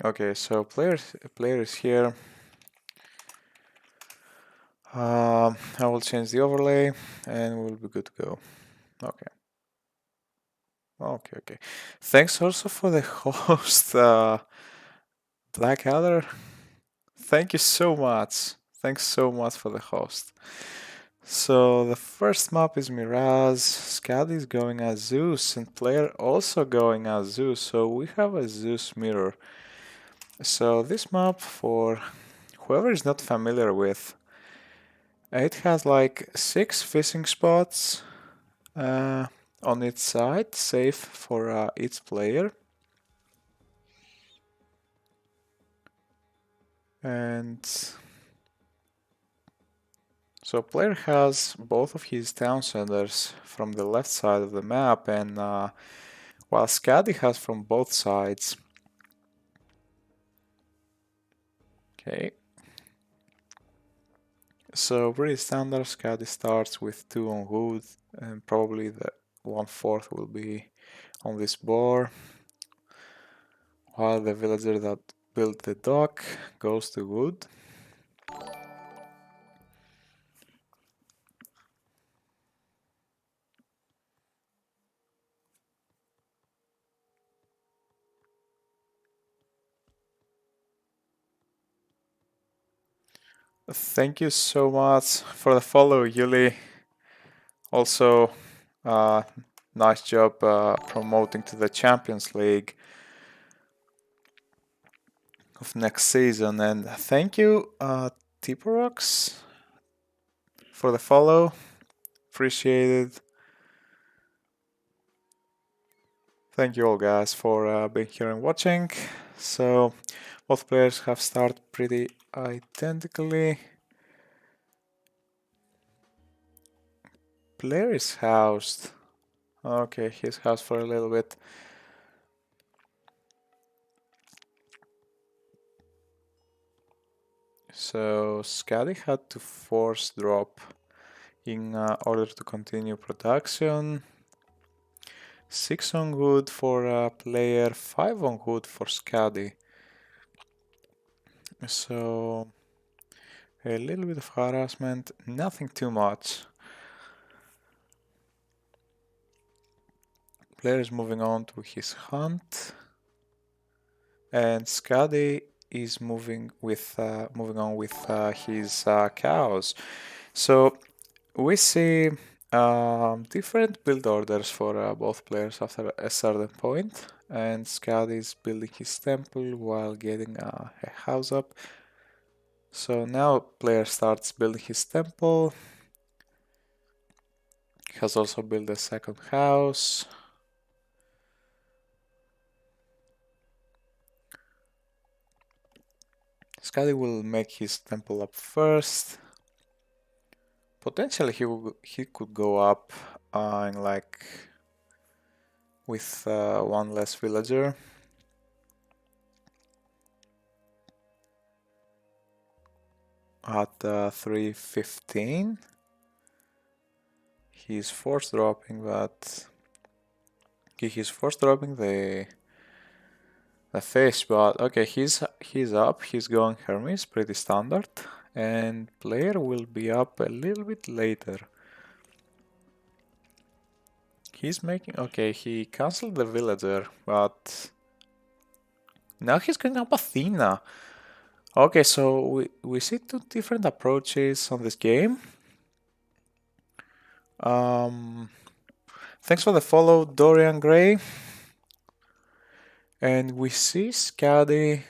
Okay, so player is here. I will change the overlay and we'll be good to go. Okay. Okay. Thanks also for the host, Blackadder. Thank you so much. Thanks so much for the host. So the first map is Miraz. Skady is going as Zeus, and player also going as Zeus. So we have a Zeus mirror. So this map, for whoever is not familiar with, it has like 6 fishing spots uh, on its side, safe for each player. And so player has both of his town centers from the left side of the map, and while Skady has from both sides. Okay. So pretty standard, Skady starts with 2 on wood, and probably the 1/4 will be on this boar, while the villager that built the dock goes to wood. Thank you so much for the follow, Yuli. Also, uh, nice job promoting to the Champions League of next season. And thank you, Tiporox, for the follow. Appreciate it. Thank you all, guys, for being here and watching. So, both players have started pretty identically. Player is housed. Okay, he's housed for a little bit. So Skady had to force drop in order to continue production. 6 on wood for player, 5 on wood for Skady. So a little bit of harassment, nothing too much. Player is moving on to his hunt, and Skady is moving on with his cows. So we see different build orders for both players after a certain point, and Skady is building his temple while getting a house up. So now player starts building his temple. He has also built a second house. Skady will make his temple up first. Potentially he could go up in like with one less villager. At 315. He's force dropping, but he's force dropping the fish, but okay, he's up, he's going Hermes, pretty standard, and player will be up a little bit later. He's making, okay, he cancelled the villager, but now he's going up Athena. Okay, so we see 2 different approaches on this game. Thanks for the follow, Dorian Gray. And we see Skady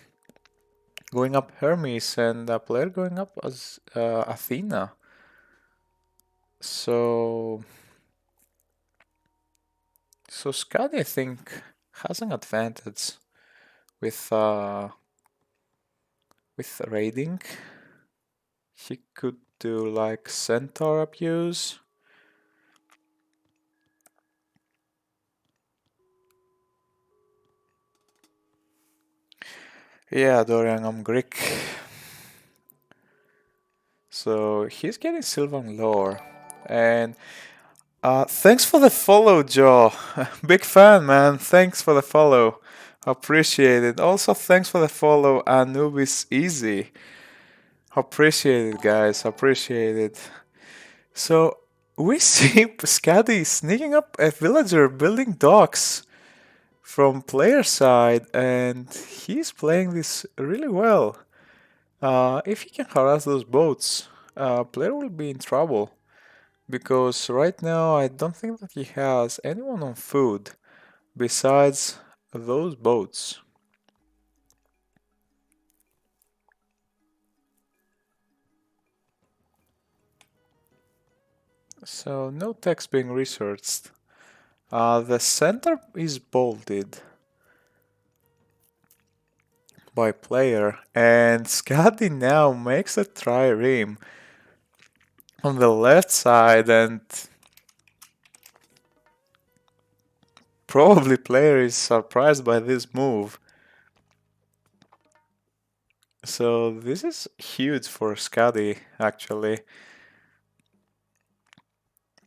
going up Hermes and a player going up as Athena. So Skady, I think, has an advantage with raiding. He could do like centaur abuse. Yeah, Dorian, I'm Greek. So he's getting Sylvan lore. And thanks for the follow, Joe. Big fan, man. Thanks for the follow. Appreciate it. Also, thanks for the follow, Anubis Easy. Appreciate it, guys. Appreciate it. So, we see Skady sneaking up a villager building docks from player side, and he's playing this really well. If he can harass those boats, player will be in trouble because right now I don't think that he has anyone on food besides those boats. So no text being researched. The center is bolted by player, and Skady now makes a trireme on the left side, and probably player is surprised by this move. So this is huge for Skady actually.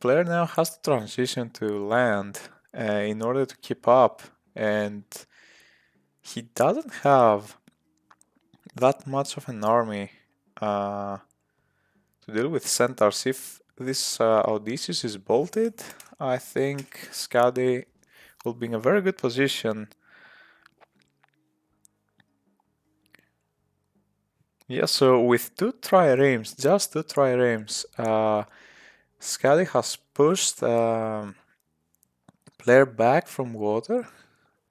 Player now has to transition to land in order to keep up, and he doesn't have that much of an army uh, to deal with centaurs. If this Odysseus is bolted, I think Skady will be in a very good position. Yeah, so with two triremes, just two triremes, Skady has pushed player back from water,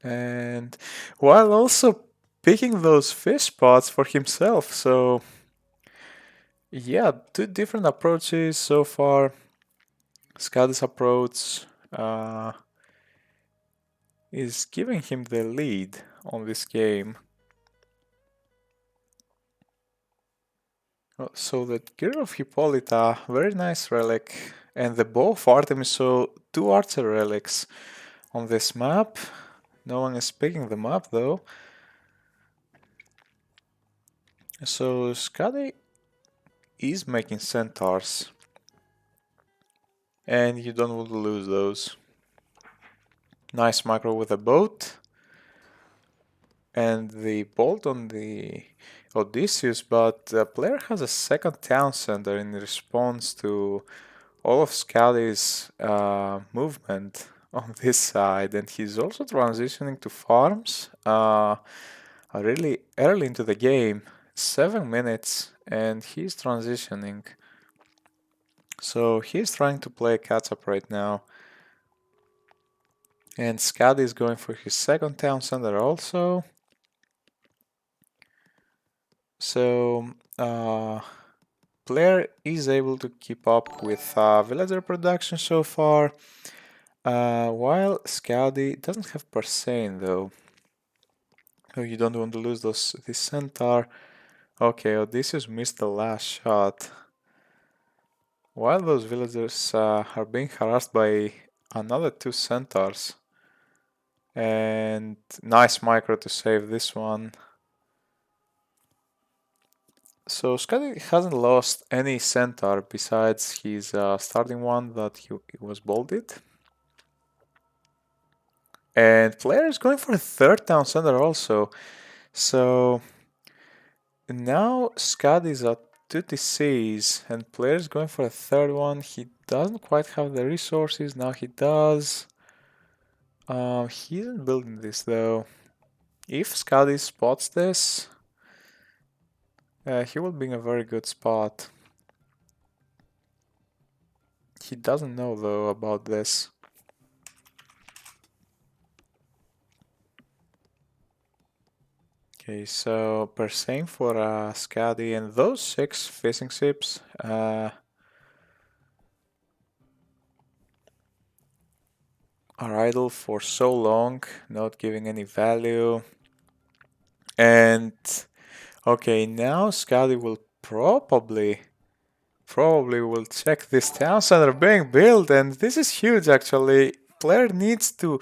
and while also picking those fish spots for himself. So yeah, two different approaches so far. Skady's approach is giving him the lead on this game. So the Girl of Hippolyta, very nice relic, and the Bow of Artemis, so two archer relics on this map. No one is picking them up though. So Skady is making centaurs, and you don't want to lose those. Nice macro with a boat, and the bolt on the Odysseus, but the player has a second town center in response to all of Skady's movement on this side, and he's also transitioning to farms really early into the game, 7 minutes, and he's transitioning. So he's trying to play catch up right now. And Skady is going for his second town center also. So player is able to keep up with villager production so far, while Skady doesn't have Persane though. Oh, you don't want to lose this centaur. Okay, Odysseus missed the last shot. While those villagers are being harassed by another two centaurs. And nice micro to save this one. So Skady hasn't lost any centaur besides his starting one that he was bolted. And player is going for a third town center also. So now Skady is at 2 TCs and player is going for a third one. He doesn't quite have the resources, now he does. He isn't building this though. If Skady spots this, he will be in a very good spot. He doesn't know though about this. Okay, so Persane for Skady, and those 6 fishing ships are idle for so long, not giving any value. And okay, now Skady will probably will check this town center being built, and this is huge actually. Player needs to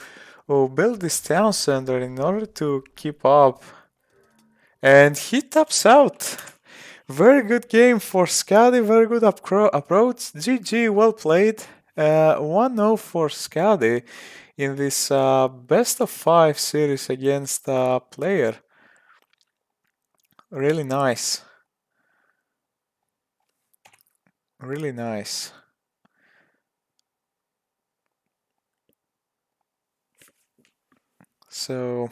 build this town center in order to keep up. And he taps out. Very good game for Skady, very good approach. GG, well played. 1-0 for Skady in this best of 5 series against player. Really nice. Really nice. So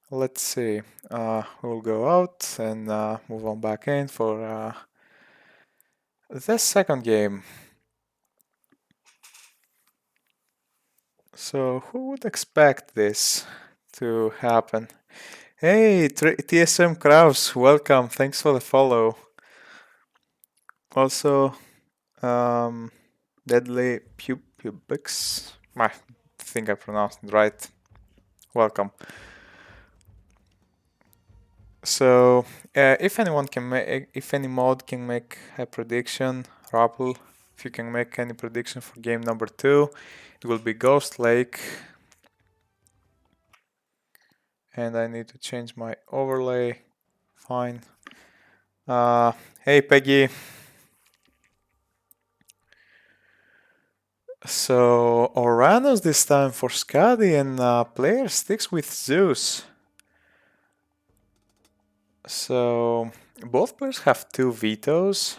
let's see. We'll go out and move on back in for the second game. So who would expect this to happen? Hey, TSM Kraus, welcome. Thanks for the follow. Also, um, Deadly Pubix. I think I pronounced it right. Welcome. So, if anyone can make, if any mod can make a prediction, Rappel, if you can make any prediction for game number 2, it will be Ghost Lake. And I need to change my overlay. Fine. Hey Peggy. So Oranos this time for Skady, and player sticks with Zeus. So both players have 2 vetoes.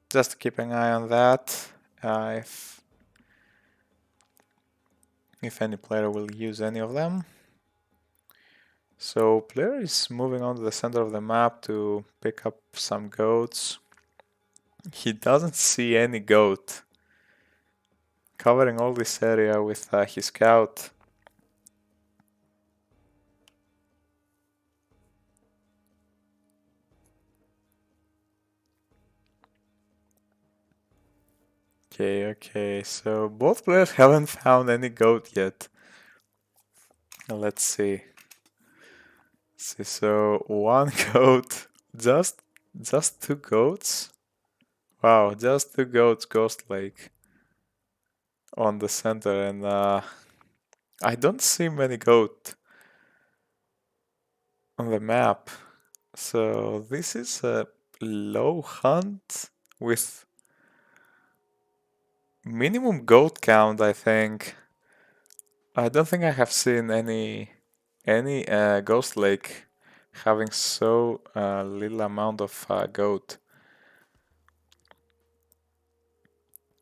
Just keep an eye on that. If any player will use any of them. So player is moving on to the center of the map to pick up some goats. He doesn't see any goat. Covering all this area with his scout. Okay, so both players haven't found any goat yet. Let's see. So one goat, just 2 goats. Wow, just 2 goats, Ghost Lake on the center, and I don't see many goat on the map. So this is a low hunt with minimum goat count, I think. I don't think I have seen any Ghost Lake having so little amount of goat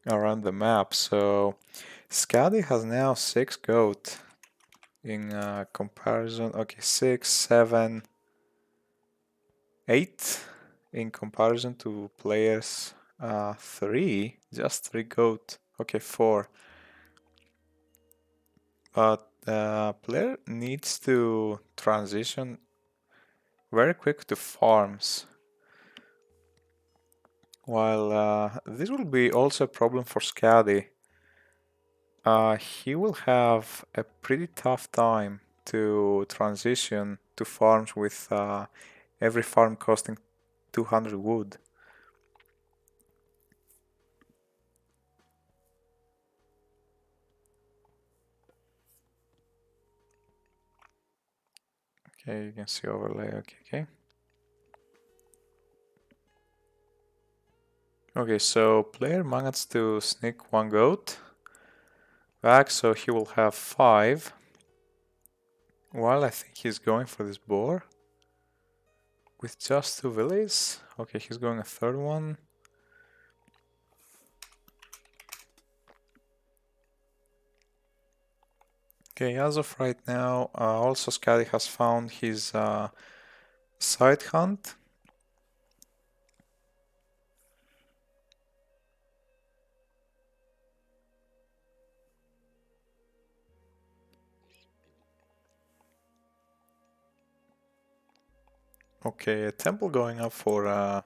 around the map. So Skady has now 6 goat in comparison. Okay, 6, 7, 8 in comparison to players 3, just 3 goat. Okay, 4. But player needs to transition very quick to farms. While this will be also a problem for Skady. He will have a pretty tough time to transition to farms with every farm costing 200 wood. Okay, you can see overlay. Okay. Okay, so player managed to sneak 1 goat back, so he will have 5. While I think he's going for this boar with just 2 villages. Okay, he's going a 3rd one. Okay, as of right now, also Skady has found his side hunt. Okay, a temple going up for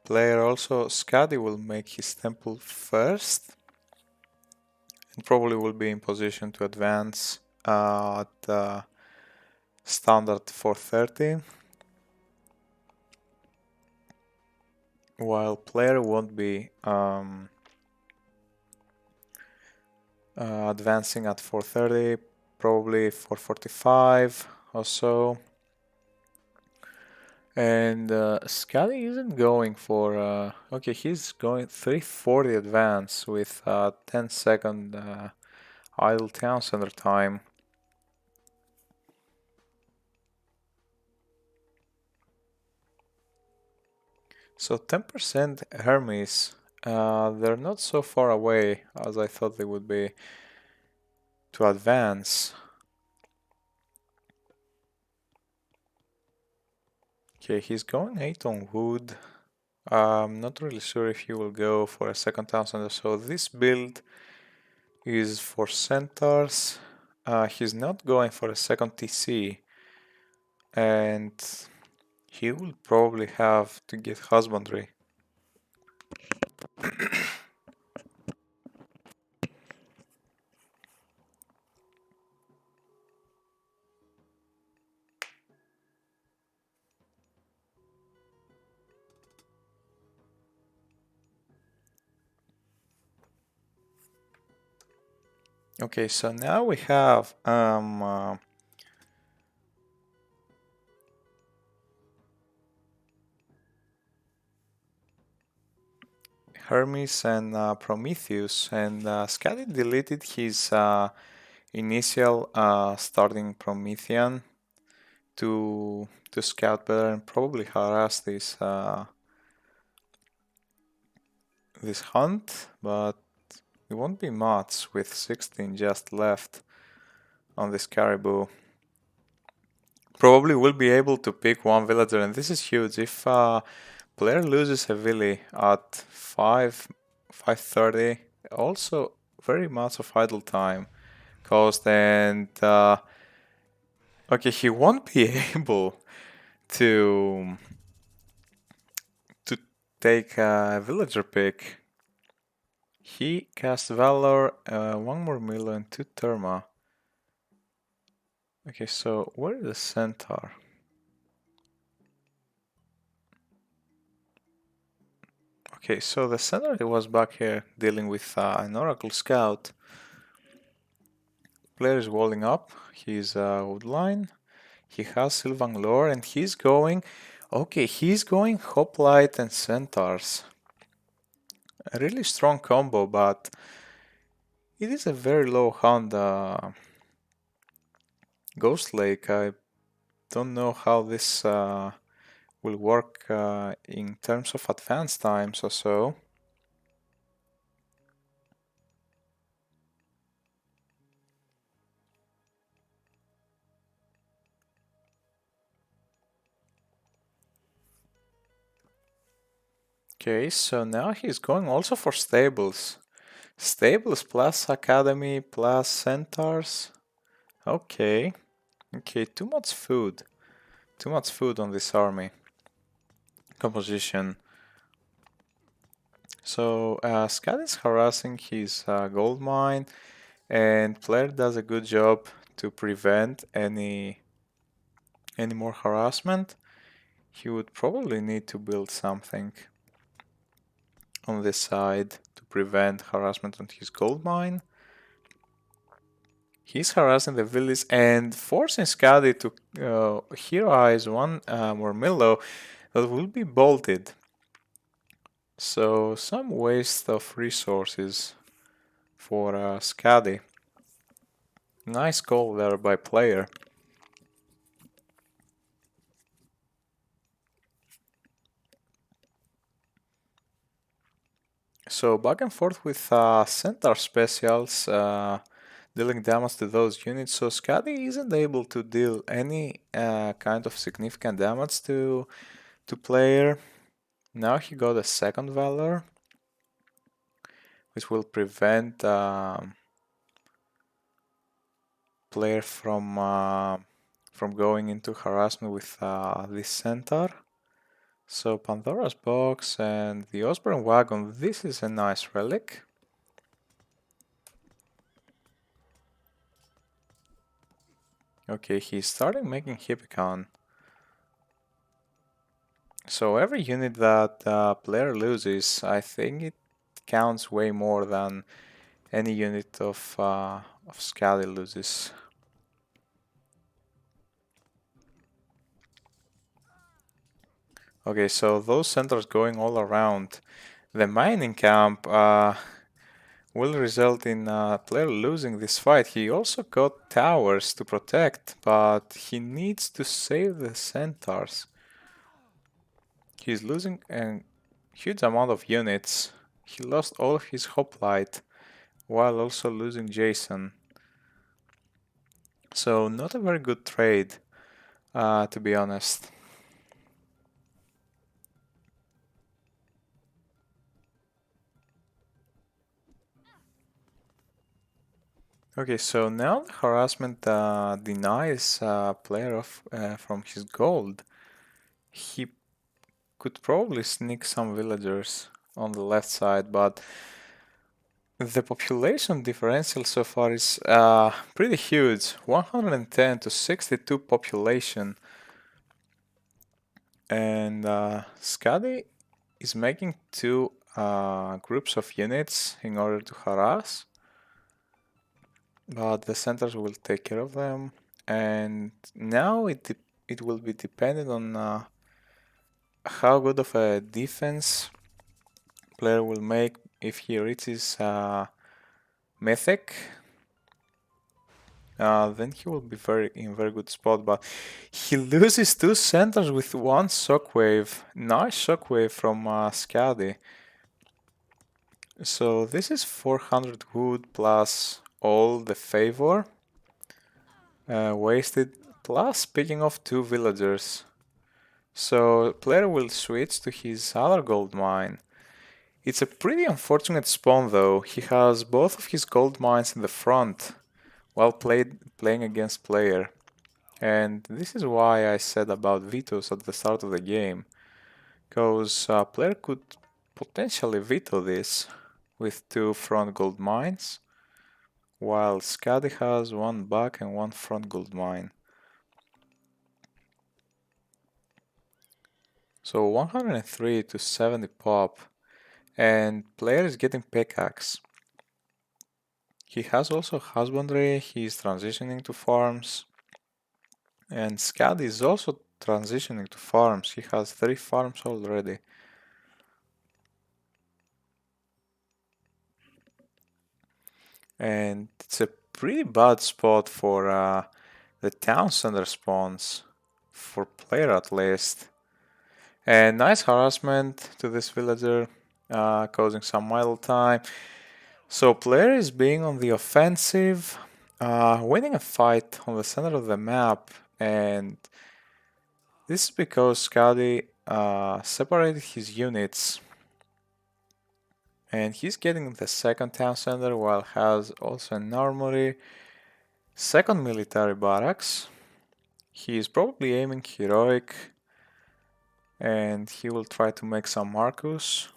player. Also, Skady will make his temple first and probably will be in position to advance at standard 430. While player won't be advancing at 430, probably 445 or so. And Skady isn't going for okay, he's going 340 advance with 10-second idle town center time. So 10% Hermes, they're not so far away as I thought they would be to advance. Okay, he's going 8 on wood. I'm not really sure if he will go for a second town center. So this build is for centaurs. He's not going for a second TC, and he will probably have to get husbandry. Okay, so now we have Hermes and Prometheus, and Skady deleted his initial starting Promethean to scout better and probably harass this hunt, but it won't be much with 16 just left on this caribou. Probably will be able to pick one villager, and this is huge. If player loses a villi at 5:30, also very much of idle time cost, and okay, he won't be able to to take a villager pick. He cast Valor, one more Milo and two Therma. Okay, so where is the Centaur? Okay, so the Centaur was back here dealing with an Oracle Scout. Player is walling up his woodline. He has Sylvan Lore and he's going... Okay, he's going Hoplite and Centaurs. A really strong combo, but it is a very low hand Ghost Lake. I don't know how this will work in terms of advance times or so. Okay, so now he's going also for stables. Stables plus academy plus centaurs. Okay. Okay, too much food. Too much food on this army composition. So Scott is harassing his gold mine, and player does a good job to prevent any more harassment. He would probably need to build something on this side to prevent harassment on his gold mine. He's harassing the village and forcing Skady to heroize one more Milo that will be bolted. So some waste of resources for Skady. Nice call there by player. So back and forth with Centaur specials, dealing damage to those units. So Skady isn't able to deal any kind of significant damage to player. Now he got a second Valor, which will prevent player from going into harassment with this Centaur. So Pandora's Box and the Osborne Wagon, this is a nice relic. Okay, he's starting making Hippicon. So every unit that player loses, I think it counts way more than any unit of Skady loses. Okay, so those centers going all around the mining camp will result in a player losing this fight. He also got towers to protect, but he needs to save the centaurs. He's losing a huge amount of units. He lost all of his hoplite while also losing Jason. So not a very good trade, to be honest. Okay, so now the harassment denies player from his gold. He could probably sneak some villagers on the left side, but the population differential so far is pretty huge. 110 to 62 population. And Skady is making two groups of units in order to harass, but the centers will take care of them. And now it will be dependent on how good of a defense player will make if he reaches Mythic. Then he will be in very good spot, but he loses two centers with one shockwave. Nice shockwave from Skady. So this is 400 wood plus all the favor wasted, plus picking off two villagers. So player will switch to his other gold mine. It's a pretty unfortunate spawn though. He has both of his gold mines in the front while playing against player. And this is why I said about vetoes at the start of the game. Because player could potentially veto this with two front gold mines, while Skady has one back and one front gold mine. So 103 to 70 pop, and player is getting pickaxe. He has also husbandry, he is transitioning to farms, and Skady is also transitioning to farms. He has 3 farms already. And it's a pretty bad spot for the town center spawns, for player at least. And nice harassment to this villager, causing some idle time. So player is being on the offensive, winning a fight on the center of the map, and this is because Skady separated his units, and he's getting the second town center while has also an armory, second military barracks. He is probably aiming heroic, and he will try to make some Marcus.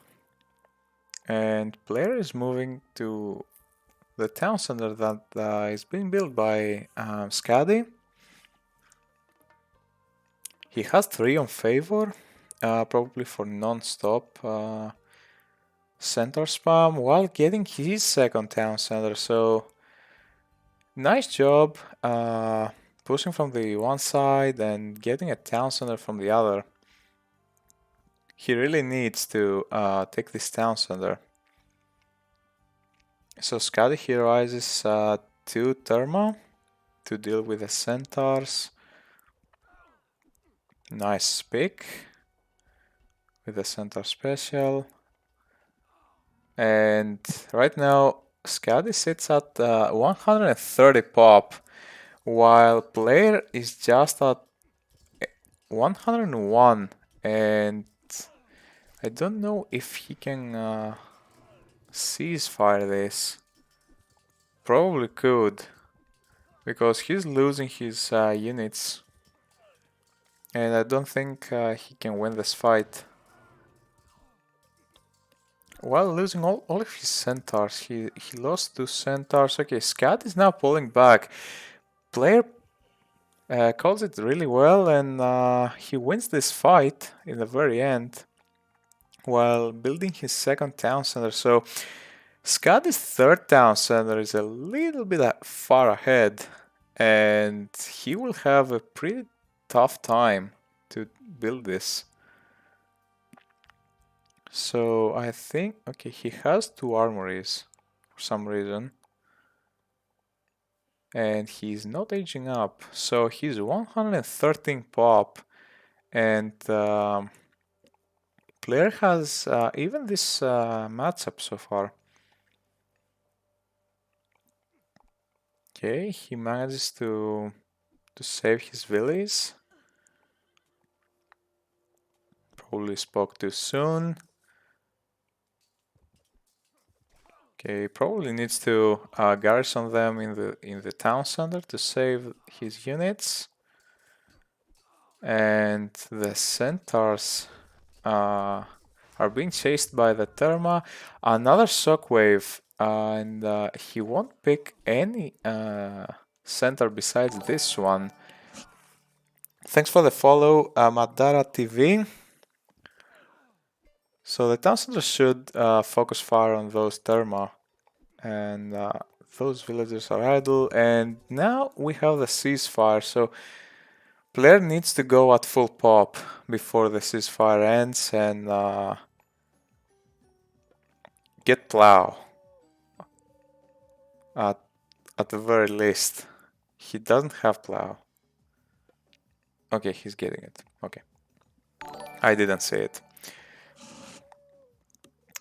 And player is moving to the town center that is being built by Skady. He has 3 on favor, probably for non-stop center spam while getting his second town center. So nice job pushing from the one side and getting a town center from the other. He really needs to take this town center. So Skady here rises 2 Therma to deal with the centaurs. Nice pick with the centaur special. And right now Skady sits at 130 pop, while player is just at 101, and I don't know if he can ceasefire this. Probably could, because he's losing his units, and I don't think he can win this fight. While losing all of his centaurs, he lost 2 centaurs. Okay, Scat is now pulling back. Player calls it really well, and he wins this fight in the very end while building his second town center. So Skady's third town center is a little bit far ahead, and he will have a pretty tough time to build this. So I think, okay, he has two armories for some reason. And he's not aging up. So he's 113 pop. And player has even this matchup so far. Okay, he manages to save his villies. Probably spoke too soon. Okay, probably needs to garrison them in the town center to save his units. And the centaurs are being chased by the Therma. Another shockwave, and he won't pick any centaur besides this one. Thanks for the follow, Madara TV. So the town center should focus fire on those Therma, and those villagers are idle. And now we have the ceasefire, so player needs to go at full pop before the ceasefire ends and get plow at the very least. He doesn't have plow. Okay, he's getting it. Okay. I didn't say it.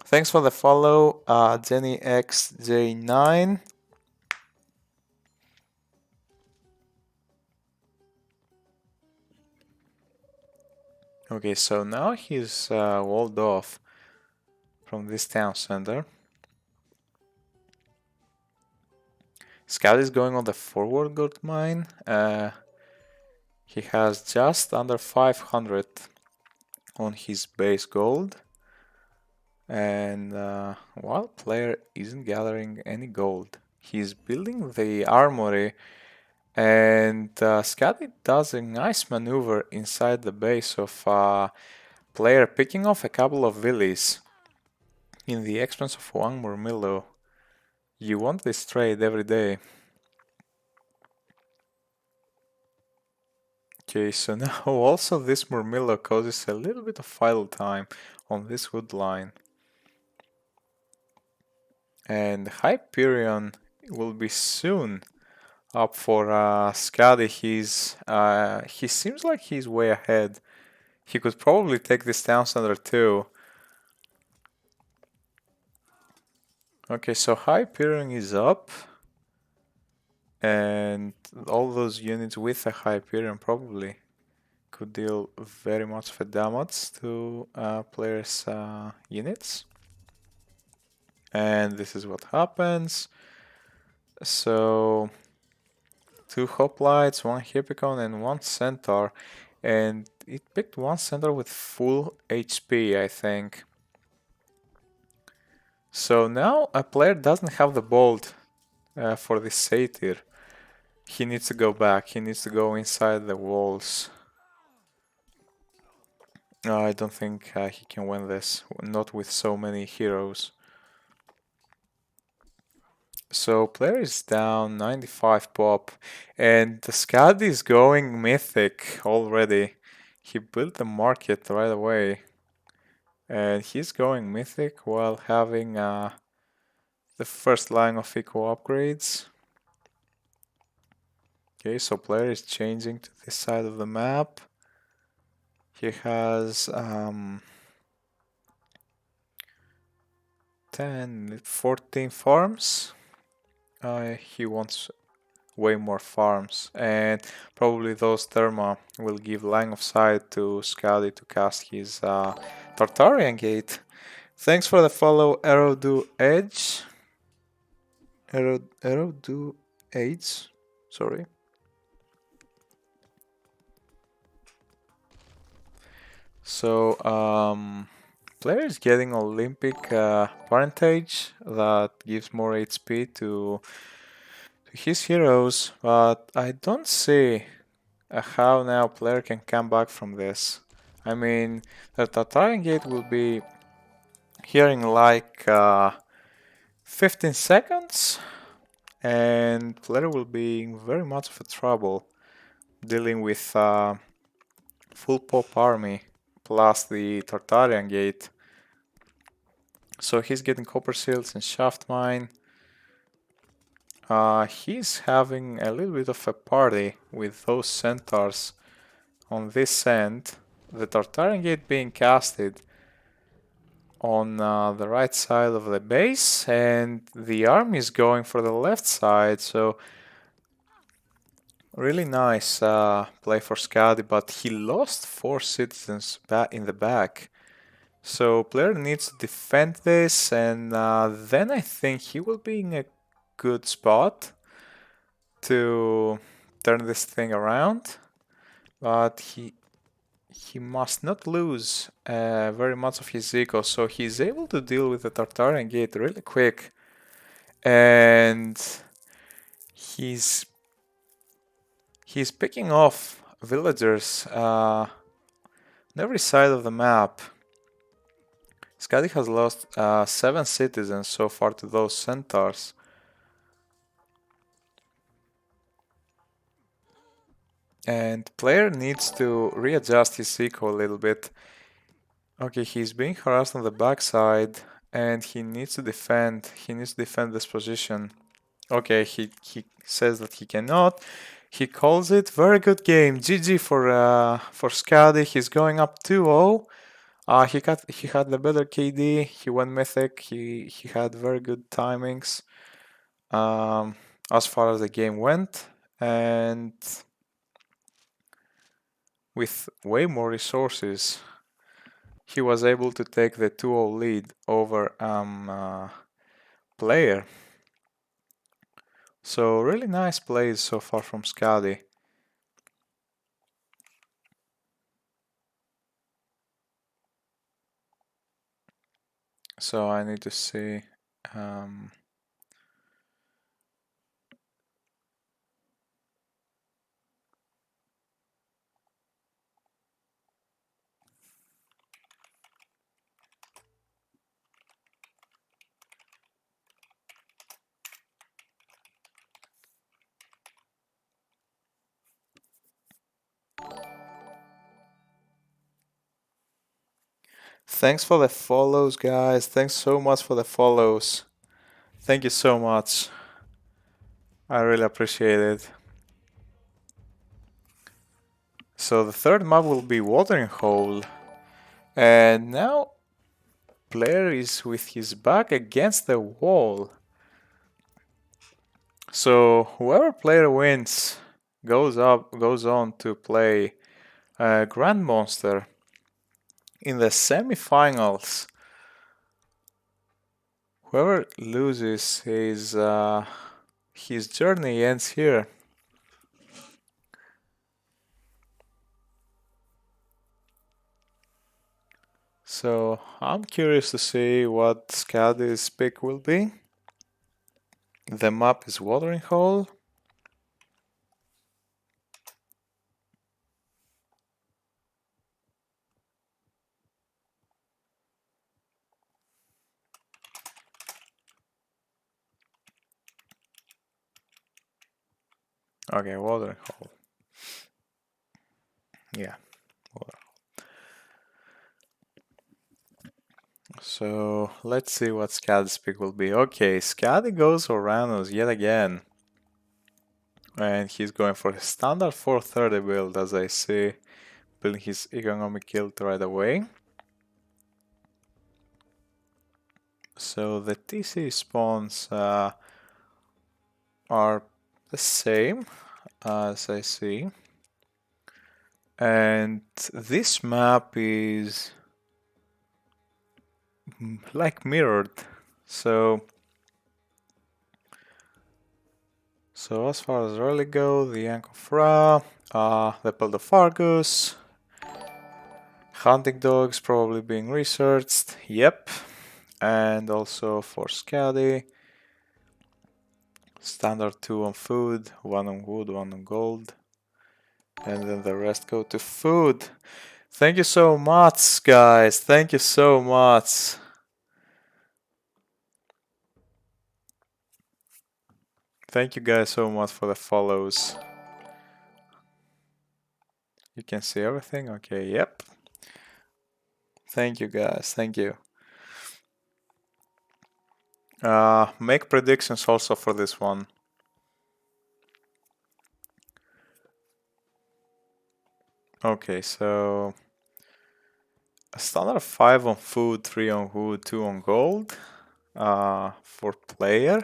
Thanks for the follow, Jenny XJ9. Okay, so now he's walled off from this town center. Scout is going on the forward gold mine. He has just under 500 on his base gold. And while player isn't gathering any gold, he's building the armory. And Skady does a nice maneuver inside the base of player, picking off a couple of villies in the expense of one Murmillo. You want this trade every day. Okay, so now also this Murmillo causes a little bit of idle time on this wood line. And Hyperion will be soon up for Skady. He seems like he's way ahead. He could probably take this town center too. Okay, so Hyperion is up. And all those units with a Hyperion probably could deal very much of a damage to players' units. And this is what happens. So 2 hoplites, 1 hippicon, and 1 centaur. And it picked 1 centaur with full HP, I think. So now a player doesn't have the bolt for this satyr. He needs to go back. He needs to go inside the walls. I don't think he can win this, not with so many heroes. So player is down 95 pop, and the Skady is going mythic already. He built the market right away, and he's going mythic while having the first line of eco upgrades. Okay, so player is changing to this side of the map. He has 14 farms. He wants way more farms, and probably those therma will give line of sight to Skady to cast his Tartarian Gate. Thanks for the follow, Arrow Do Edge. Arrow Do Edge. Sorry. So player is getting Olympic parentage that gives more HP to his heroes, but I don't see how now player can come back from this. I mean, the Tartarian Gate will be here in like 15 seconds, and player will be in very much of a trouble dealing with full pop army plus the Tartarian Gate. So he's getting copper shields and shaft mine. He's having a little bit of a party with those centaurs on this end. The Tartarian Gate being casted on the right side of the base, and the army is going for the left side. So really nice play for Skady, but he lost 4 citizens in the back. So player needs to defend this, and then I think he will be in a good spot to turn this thing around. But he must not lose very much of his eco, so he's able to deal with the Tartarian Gate really quick. And he's picking off villagers on every side of the map. Skady has lost 7 citizens so far to those centaurs. And player needs to readjust his eco a little bit. Okay, he's being harassed on the backside and he needs to defend. He needs to defend this position. Okay, he says that he cannot. He calls it. Very good game. GG for Skady. He's going up 2-0. He had the better KD. He went mythic. He had very good timings as far as the game went, and with way more resources, he was able to take the 2-0 lead over player. So really nice plays so far from Skady. So I need to see. Thanks for the follows, guys. Thanks so much for the follows. Thank you so much. I really appreciate it. So the third map will be Watering Hole. And now player is with his back against the wall. So whoever player wins goes on to play Grand Monster in the semi-finals. Whoever loses his journey ends here. So I'm curious to see what Skady's pick will be. The map is Watering Hole. Okay, Watering Hole. Yeah. So let's see what Skady's pick will be. Okay, Skady goes Oranos yet again. And he's going for his standard 430 build, as I see, building his economic guild right away. So the TC spawns are the same as I see. And this map is like mirrored. So as far as early go, the Yank of Ra, the Build of Argus, hunting dogs probably being researched, yep. And also for Skady, standard 2 on food, 1 on wood, 1 on gold. And then the rest go to food. Thank you so much, guys. Thank you so much. Thank you guys so much for the follows. You can see everything? Okay, yep. Thank you guys, thank you. Make predictions also for this one. Okay, so a standard 5 on food, 3 on wood, 2 on gold for player.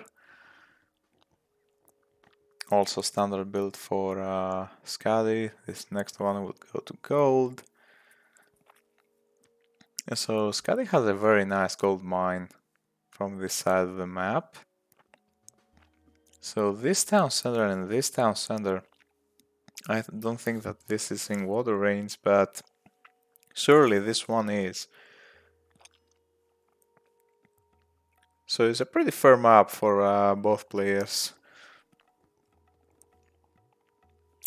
Also standard build for Skady. This next one will go to gold. And so Skady has a very nice gold mine from this side of the map. So this town center and this town center, I don't think that this is in water range, but surely this one is. So it's a pretty fair map for both players.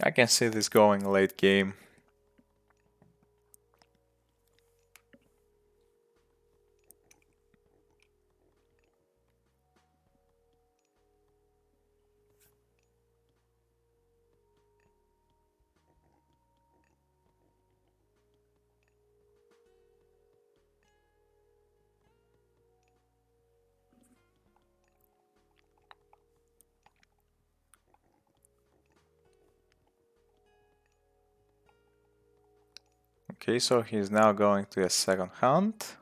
I can see this going late game. Okay, so he's now going to a second hunt.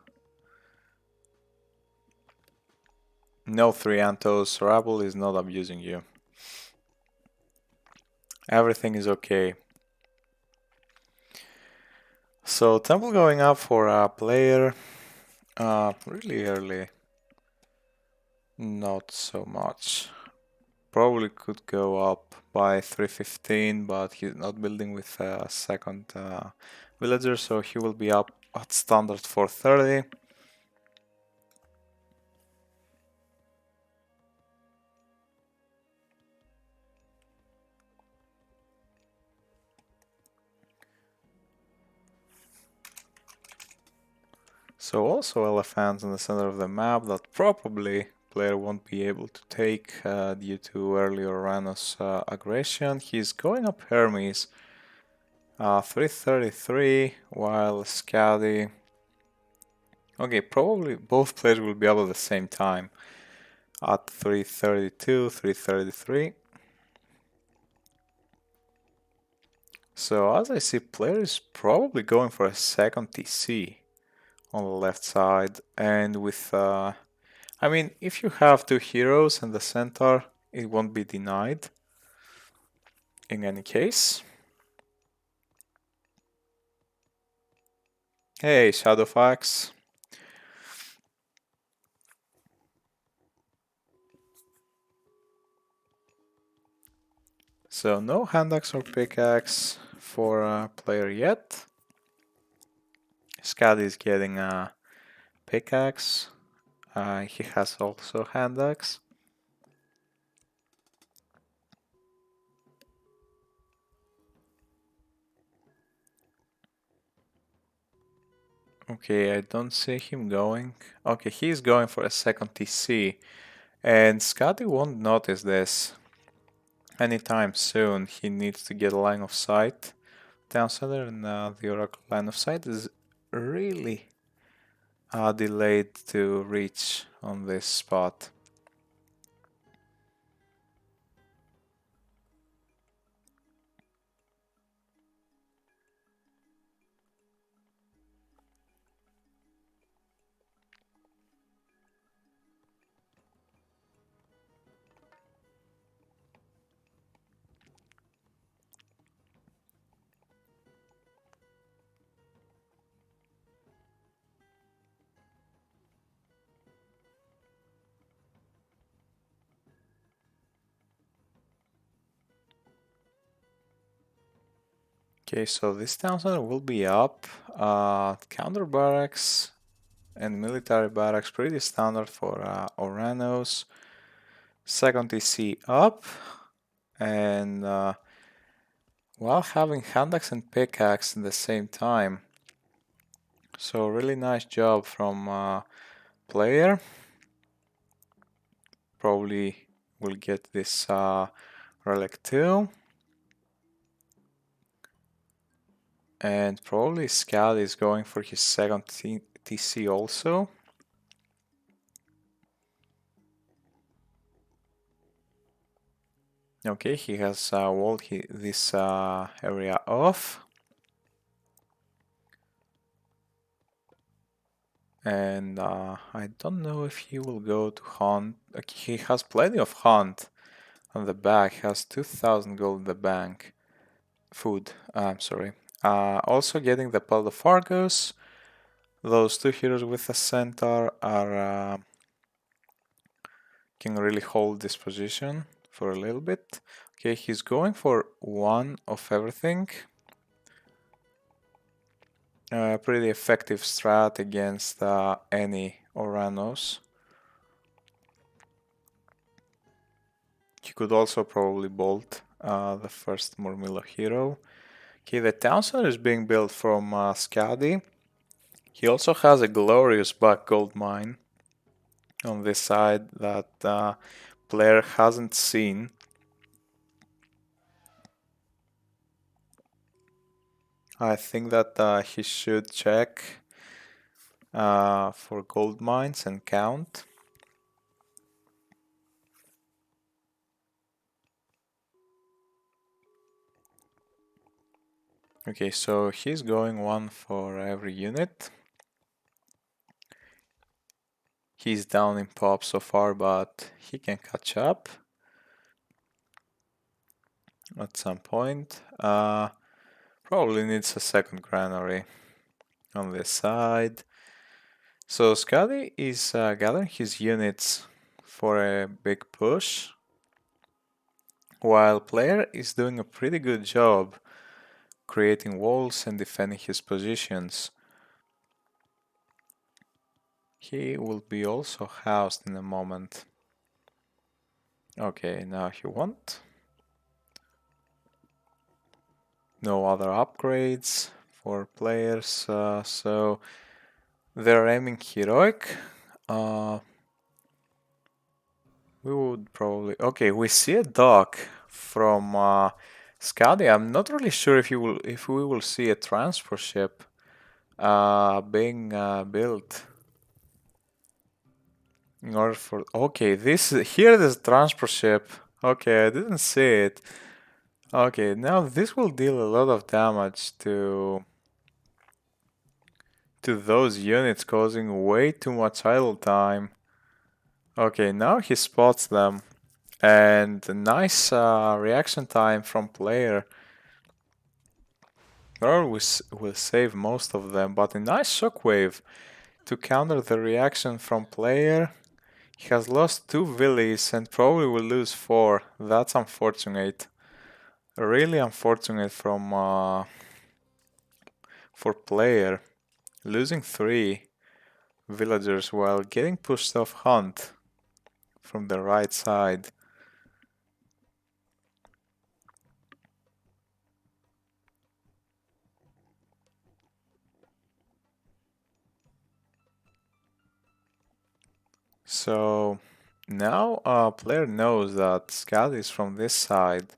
No 3 Antos, Rabble is not abusing you. Everything is okay. So Temple going up for a player really early. Not so much. Probably could go up by 315, but he's not building with a second villager, so he will be up at standard 430. So also elephants in the center of the map that probably player won't be able to take due to early Uranus aggression. He's going up Hermes 333 while Skady. Okay, probably both players will be up at the same time at 332, 333. So as I see, player is probably going for a second TC on the left side, and with I mean, if you have 2 heroes and the centaur, it won't be denied in any case. Hey, Shadowfax. So no hand axe or pickaxe for a player yet. Skady is getting a pickaxe. He has also hand axe. Okay, I don't see him going. Okay, he's going for a second TC. And Skady won't notice this anytime soon. He needs to get a line of sight down center, and the Oracle line of sight is really delayed to reach on this spot. Okay, so this town center will be up. Counter barracks and military barracks, pretty standard for Oranos. Second TC up, and while having hand axe and pickaxe at the same time. So really nice job from player. Probably will get this relic too. And probably Skady is going for his second TC also. Okay, he has walled this area off. And I don't know if he will go to hunt. He has plenty of hunt on the back, has 2000 gold in the bank. Food, I'm sorry. Also getting the Pelt of Argos. Those two heroes with a centaur are can really hold this position for a little bit. Okay, he's going for one of everything. Pretty effective strat against any Oranos. He could also probably bolt the first Murmillo hero. Okay, the town center is being built from Skady. He also has a glorious back gold mine on this side that player hasn't seen. I think that he should check for gold mines and count. Okay, so he's going one for every unit. He's down in pop so far, but he can catch up at some point. Probably needs a second granary on this side. So Skady is gathering his units for a big push, while player is doing a pretty good job creating walls and defending his positions. He will be also housed in a moment. Okay, now he won't. No other upgrades for players, so they're aiming heroic. We would probably... Okay, we see a dock from Skady. I'm not really sure if we will see a transport ship being built in order for... Okay, here there's a transport ship. Okay, I didn't see it. Okay, now this will deal a lot of damage to those units, causing way too much idle time. Okay, now he spots them. And a nice reaction time from player. Or will save most of them, but a nice shockwave to counter the reaction from player. He has lost 2 villies and probably will lose 4. That's unfortunate. Really unfortunate from for player. Losing 3 villagers while getting pushed off hunt from the right side. So now player knows that Skady is from this side.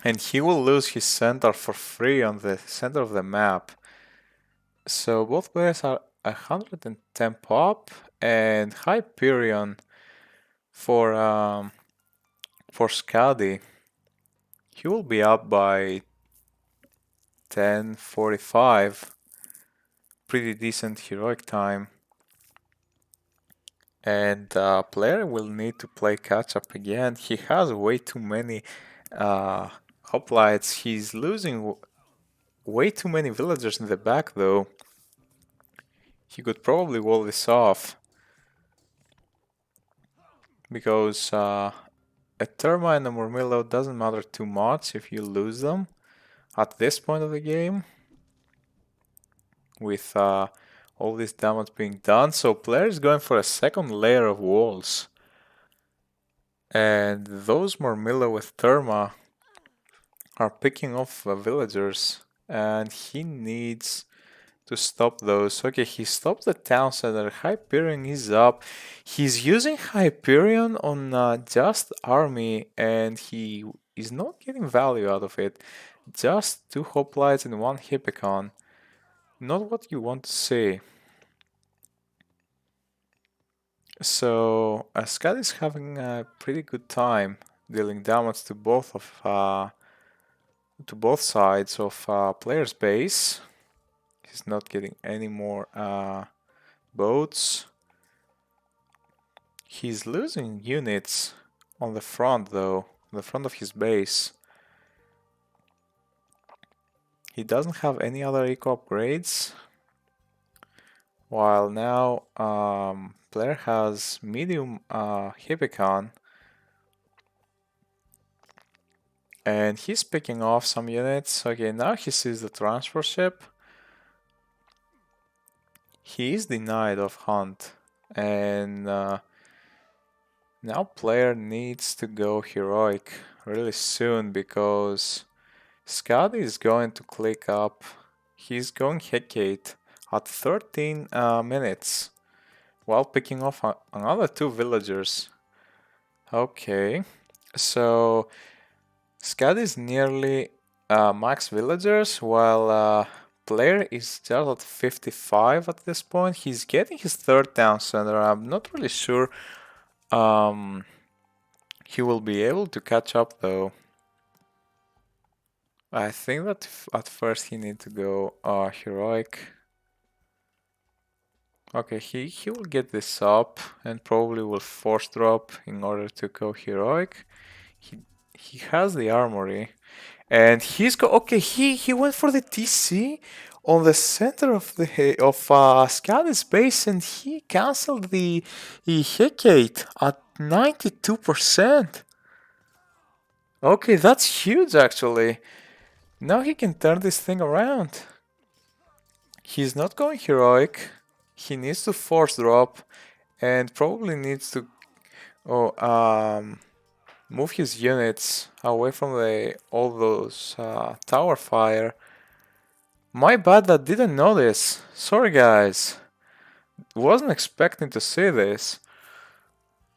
And he will lose his center for free on the center of the map. So both players are 110 pop and Hyperion for Skady. He will be up by 10:45. Pretty decent heroic time. And player will need to play catch up again. He has way too many hoplites. He's losing way too many villagers in the back though. He could probably wall this off. Because a Terma and a Murmillo doesn't matter too much if you lose them at this point of the game with all this damage being done. So player is going for a second layer of walls. And those Murmillo with Terma are picking off villagers and he needs to stop those. Okay, he stopped the town center. Hyperion is up. He's using Hyperion on just army and he is not getting value out of it. Just 2 hoplites and 1 hippicon. Not what you want to see. So Skady is having a pretty good time dealing damage to both sides of player's base. He's not getting any more boats. He's losing units on the front though, on the front of his base. He doesn't have any other eco upgrades. While now player has medium Hippicon. And he's picking off some units. Okay, now he sees the transport ship. He is denied of hunt. And now player needs to go heroic really soon because Skady is going to click up. He's going Hecate at 13 minutes while picking off another 2 villagers. Okay, so Skady is nearly max villagers while player is just at 55 at this point. He's getting his 3rd town center. I'm not really sure he will be able to catch up though. I think that at first he need to go heroic. Okay, he will get this up and probably will force drop in order to go heroic. He has the armory and okay. He went for the TC on the center of Skady's base and he cancelled the Hecate at 92%. Okay, that's huge actually. Now he can turn this thing around. He's not going heroic. He needs to force drop and probably needs to move his units away from all those tower fire. My bad, I didn't know this. Sorry guys. Wasn't expecting to see this.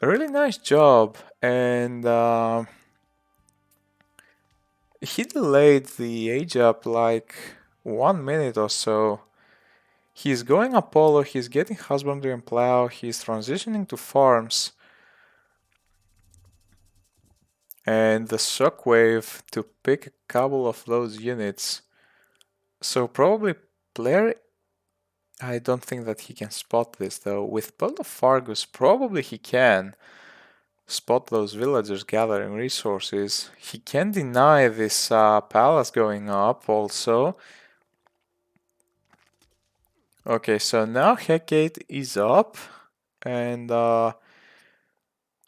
A really nice job, and he delayed the age up like 1 minute or so. He's going Apollo, he's getting husbandry and plow, he's transitioning to farms. And the shockwave to pick a couple of those units. So probably player, I don't think that he can spot this though. With Bolt of Fargus, probably he can spot those villagers gathering resources. He can deny this palace going up also. Okay, so now Hecate is up, and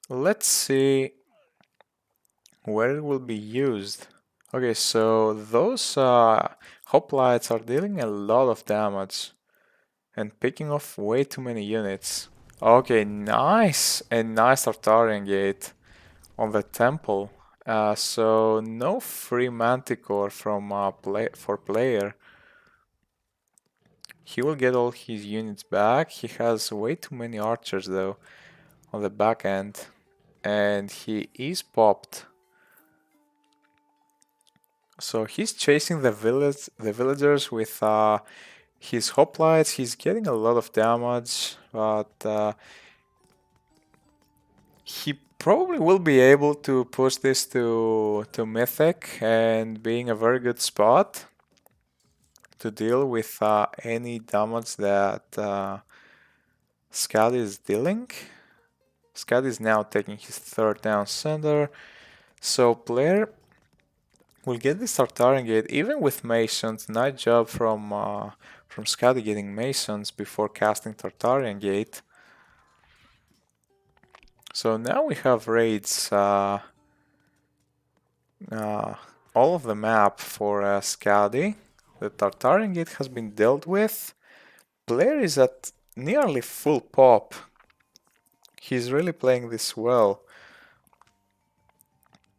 let's see where it will be used. Okay, so those hoplites are dealing a lot of damage and picking off way too many units. Okay, nice, and nice Tartarian gate on the temple. So no free manticore from for player. He will get all his units back. He has way too many archers though on the back end, and he is popped. So he's chasing the villagers with his hoplites. He's getting a lot of damage, but he probably will be able to push this to mythic and being a very good spot to deal with any damage that Skady is dealing. Skady is now taking his 3rd down center, so player will get this Tartarian gate even with Masons. Nice job from Skady getting Masons before casting Tartarian gate. So now we have raids all of the map for Skady. The Tartarian gate has been dealt with. Player is at nearly full pop. He's really playing this well.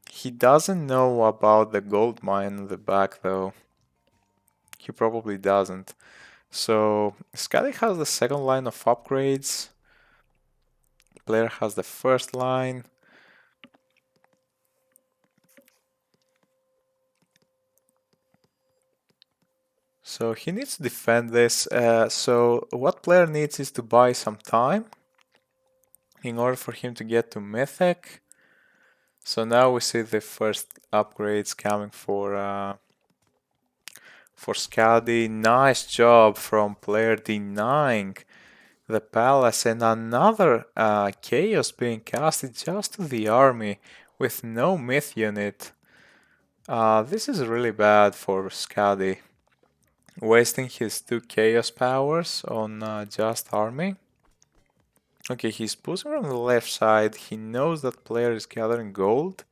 He doesn't know about the gold mine in the back though. He probably doesn't. So Skady has the 2nd line of upgrades. Player has the 1st line. So he needs to defend this. So what player needs is to buy some time in order for him to get to Mythic. So now we see the first upgrades coming for Skady. Nice job from player denying the palace, and another chaos being casted just to the army with no myth unit. This is really bad for Skady, wasting his 2 chaos powers on just army. Okay, he's pushing on the left side. He knows that player is gathering gold.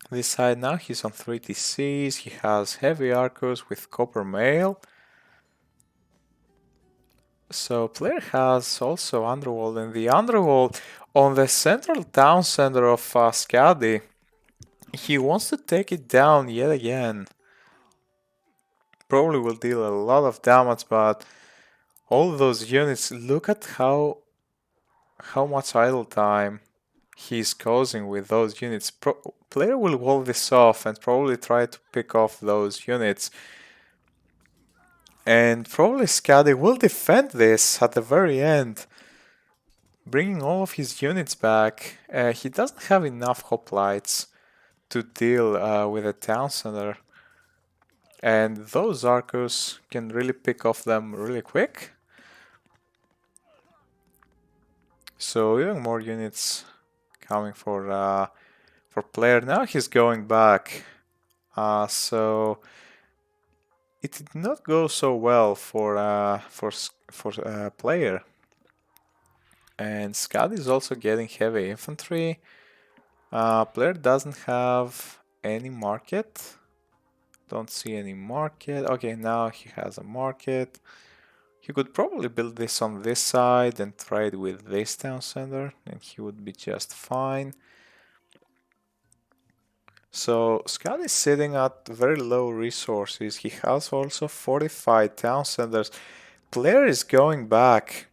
This side now he's on 3 TCs. He has heavy arcos with copper mail. So player has also Underworld, and the Underworld on the central town center of Skady. He wants to take it down yet again. Probably will deal a lot of damage, but all those units, look at how much idle time he's causing with those units. Player will wall this off and probably try to pick off those units. And probably Skady will defend this at the very end, bringing all of his units back. He doesn't have enough hoplites to deal with a town center. And those Arcos can really pick off them really quick. So even more units coming for player. Now he's going back. So it did not go so well for player. And Skady is also getting heavy infantry. Player doesn't have any market. Don't see any market. Okay, now he has a market. He could probably build this on this side and trade with this town center, and he would be just fine. So Skady is sitting at very low resources. He has also fortified town centers. Player is going back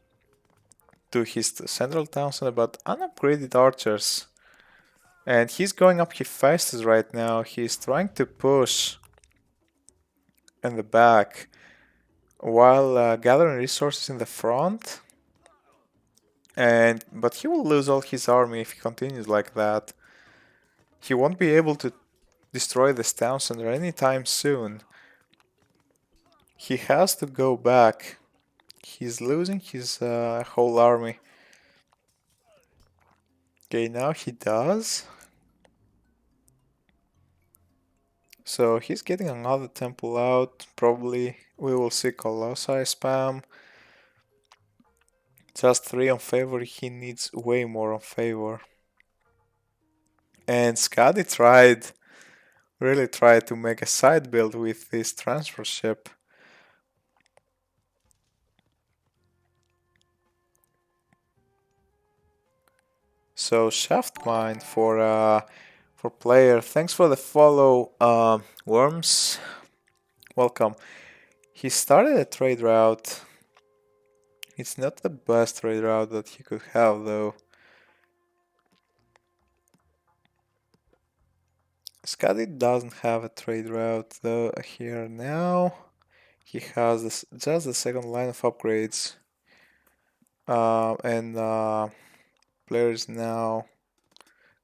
to his central town center, but unupgraded archers. And he's going up his fastest right now. He's trying to push in the back while gathering resources in the front. But he will lose all his army if he continues like that. He won't be able to destroy this town center anytime soon. He has to go back. He's losing his whole army. Okay, now he does. So he's getting another temple out. Probably we will see Colossi spam. Just 3 on favor. He needs way more on favor. And Skady really tried to make a side build with this transfer ship. So shaft mine for player. Thanks for the follow, Worms. Welcome. He started a trade route. It's not the best trade route that he could have though. Skady doesn't have a trade route though here now. He has just the second line of upgrades. Player is now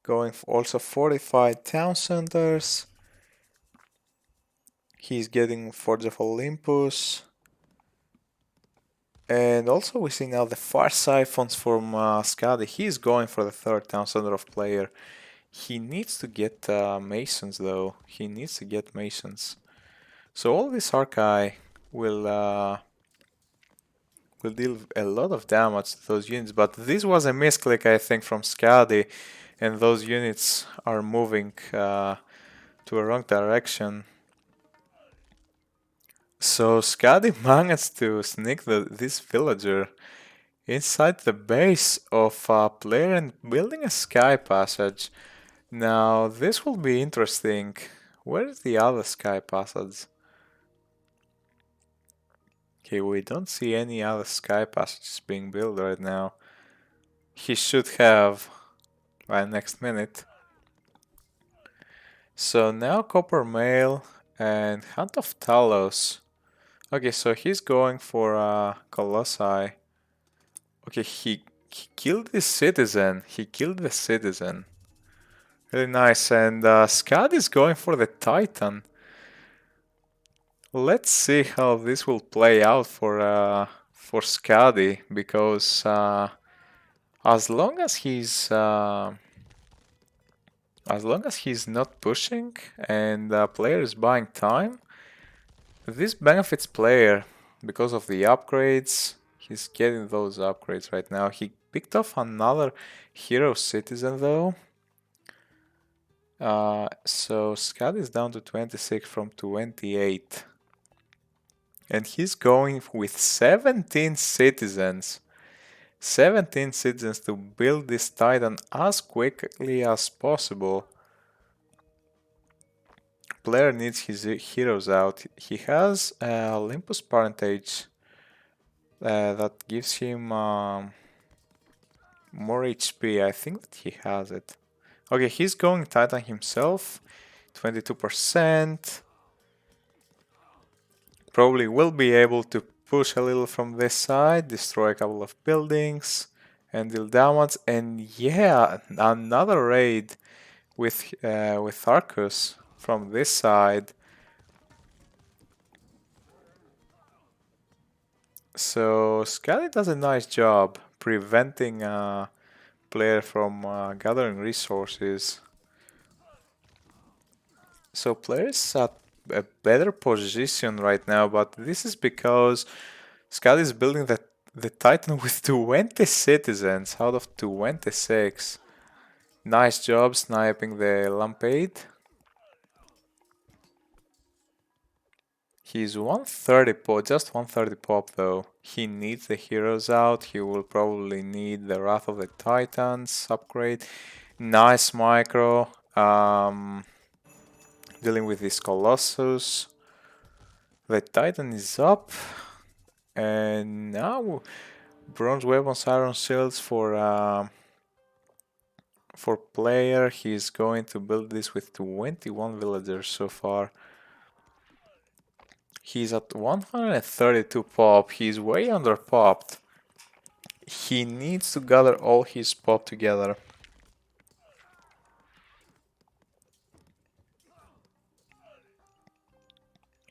going for also fortified town centers. He's getting Forge of Olympus. And also we see now the far siphons from Skady. He's going for the third town center of player. He needs to get masons though. He needs to get masons. So all this archive will deal a lot of damage to those units. But this was a misclick, I think, from Skady, and those units are moving to a wrong direction. So Skady managed to sneak this villager inside the base of a player and building a sky passage. Now this will be interesting. Where is the other sky passage? Okay, we don't see any other sky passages being built right now. He should have by next minute. So now Copper Mail and Hunt of Talos. Okay, so he's going for Colossi. Okay, he killed the citizen. He killed the citizen. Really nice. And Skady is going for the Titan. Let's see how this will play out for Skady, because as long as he's not pushing and the player is buying time, this benefits player because of the upgrades. He's getting those upgrades right now. He picked off another hero citizen though. So Skady is down to 26 from 28. And he's going with 17 citizens. 17 citizens to build this Titan as quickly as possible. Player needs his heroes out. He has Olympus Parentage that gives him more HP. I think that he has it. Okay, he's going Titan himself. 22%. Probably will be able to push a little from this side, destroy a couple of buildings, and deal damage. And yeah, another raid with Arcus from this side. So Skady does a nice job preventing a player from gathering resources. So players at a better position right now, but this is because Skady is building the Titan with 20 citizens out of 26. Nice job sniping the Lampade. He's 130 pop, just 130 pop though. He needs the heroes out. He will probably need the Wrath of the Titans upgrade. Nice micro. Dealing with this Colossus. The Titan is up. And now bronze weapons, iron shields for player. He's going to build this with 21 villagers so far. He's at 132 pop. He's way under popped. He needs to gather all his pop together.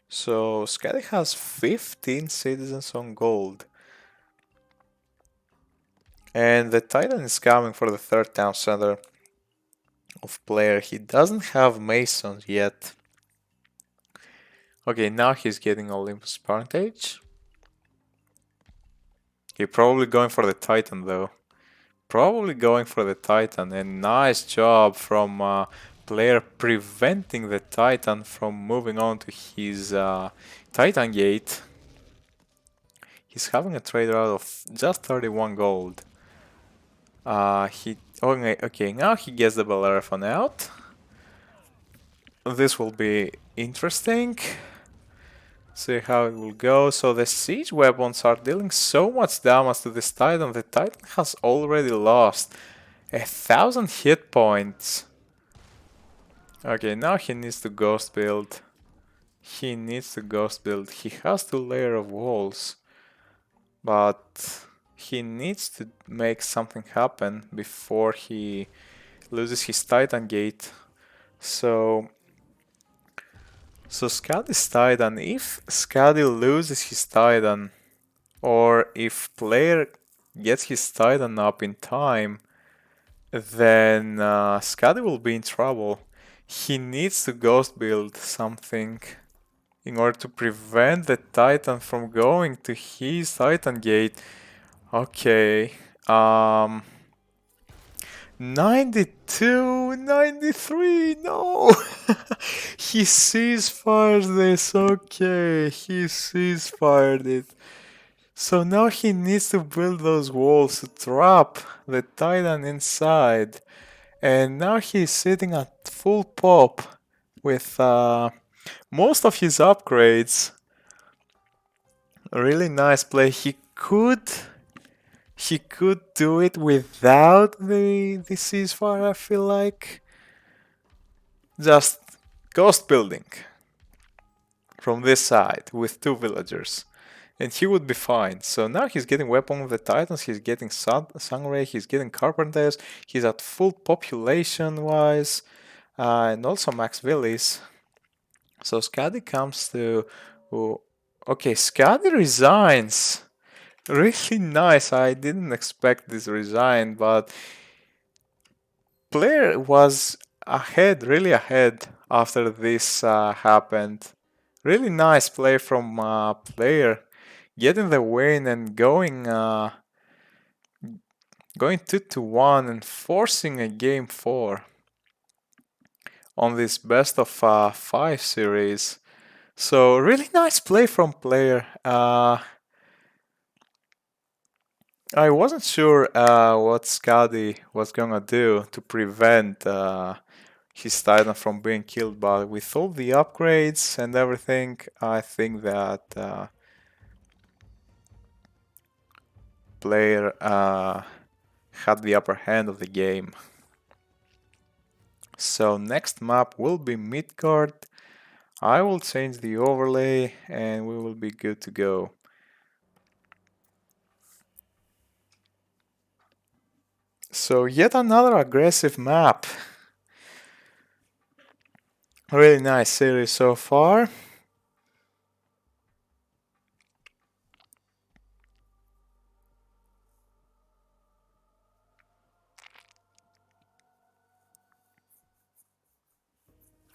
So Skady has 15 citizens on gold. And the Titan is coming for the third town center of player. He doesn't have masons yet. Okay, now he's getting Olympus Parentage. He's probably going for the Titan though. Probably going for the Titan, and nice job from player preventing the Titan from moving on to his Titan gate. He's having a trade out of just 31 gold. Okay, now he gets the Bellerophon out. This will be interesting. See how it will go. So the siege weapons are dealing so much damage to this Titan. The Titan has already lost 1,000 hit points. Okay, now he needs to ghost build. He needs to ghost build. He has 2 layers of walls. But he needs to make something happen before he loses his Titan gate. So Skady's Titan, if Skady loses his Titan, or if player gets his Titan up in time, then Skady will be in trouble. He needs to ghost build something in order to prevent the Titan from going to his Titan gate. Okay, 92, 93, no! He ceasefires this, okay, he ceasefired it. So now he needs to build those walls to trap the Titan inside. And now he's sitting at full pop with most of his upgrades. A really nice play. He could do it without the ceasefire, I feel like. Just ghost building from this side with 2 villagers. and he would be fine. So now he's getting Weapon of the Titans, he's getting Sangray, he's getting Carpenters, he's at full population wise, and also Max Willis. So Skady comes to. Oh, okay, Skady resigns. Really nice. I didn't expect this resign, but player was ahead, really ahead after this happened. Really nice play from player, getting the win and going 2-1 and forcing a game 4 on this best of 5 series. So really nice play from player. I wasn't sure what Skady was gonna do to prevent his Titan from being killed, but with all the upgrades and everything, I think that player had the upper hand of the game. So next map will be Midgard. I will change the overlay and we will be good to go. So yet another aggressive map. Really nice series so far.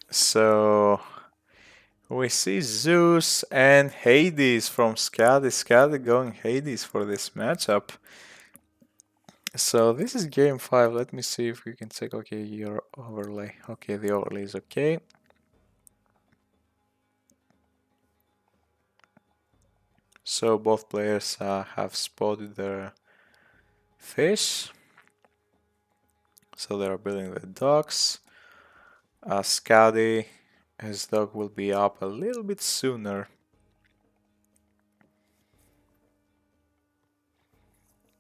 So we see Zeus and Hades from Skady. Skady going Hades for this matchup. So this is game 5. Let me see if we can take, okay, your overlay. Okay, the overlay is okay. So both players have spotted their fish. So they are building the docks. Skady, his dock will be up a little bit sooner.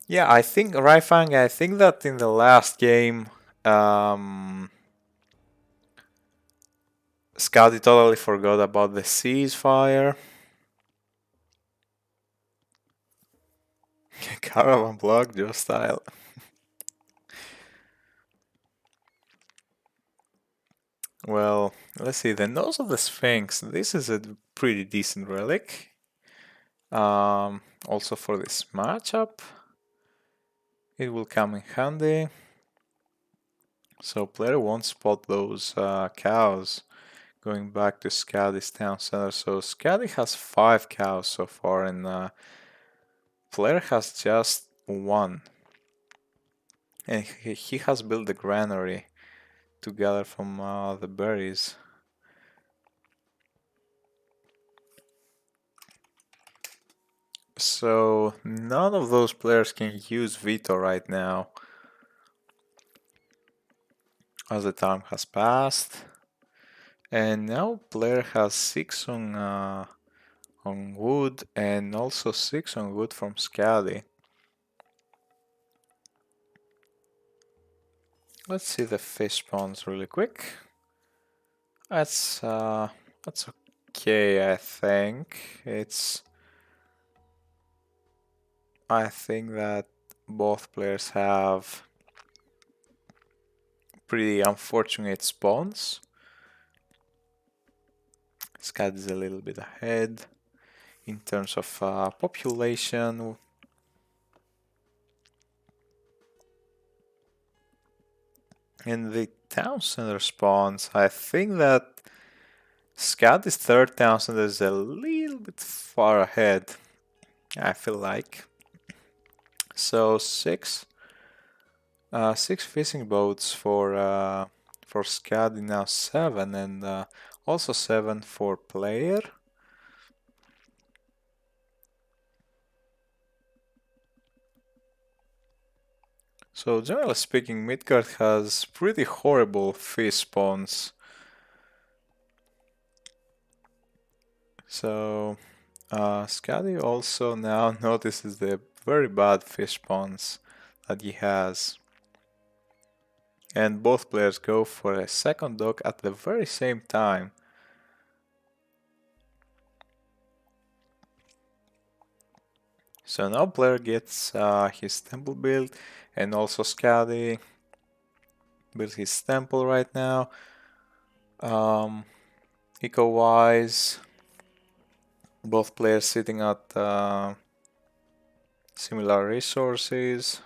Yeah, I think, Raifang, I think that in the last game, Skady totally forgot about the ceasefire. Caravan block, just style. Well, let's see, the nose of the Sphinx. This is a pretty decent relic. Also for this matchup, it will come in handy. So player won't spot those cows going back to Skady's town center. So Skady has 5 cows so far and player has just 1. And he has built a granary to gather from the berries. So none of those players can use veto right now, as the time has passed. And now player has 6 on wood and also 6 on wood from Skady. Let's see the fish spawns really quick. That's okay, I think. I think that both players have pretty unfortunate spawns. Skady is a little bit ahead in terms of population. In the town center spawns, I think that Skady's third town center is a little bit far ahead, I feel like. So 6 fishing boats for Skady, now 7, and also 7 for player. So generally speaking, Midgard has pretty horrible fish spawns. So Skady also now notices the very bad fish spawns that he has. And both players go for a second dock at the very same time. So now player gets his temple built, and also Skady builds his temple right now. Eco-wise, both players sitting at similar resources.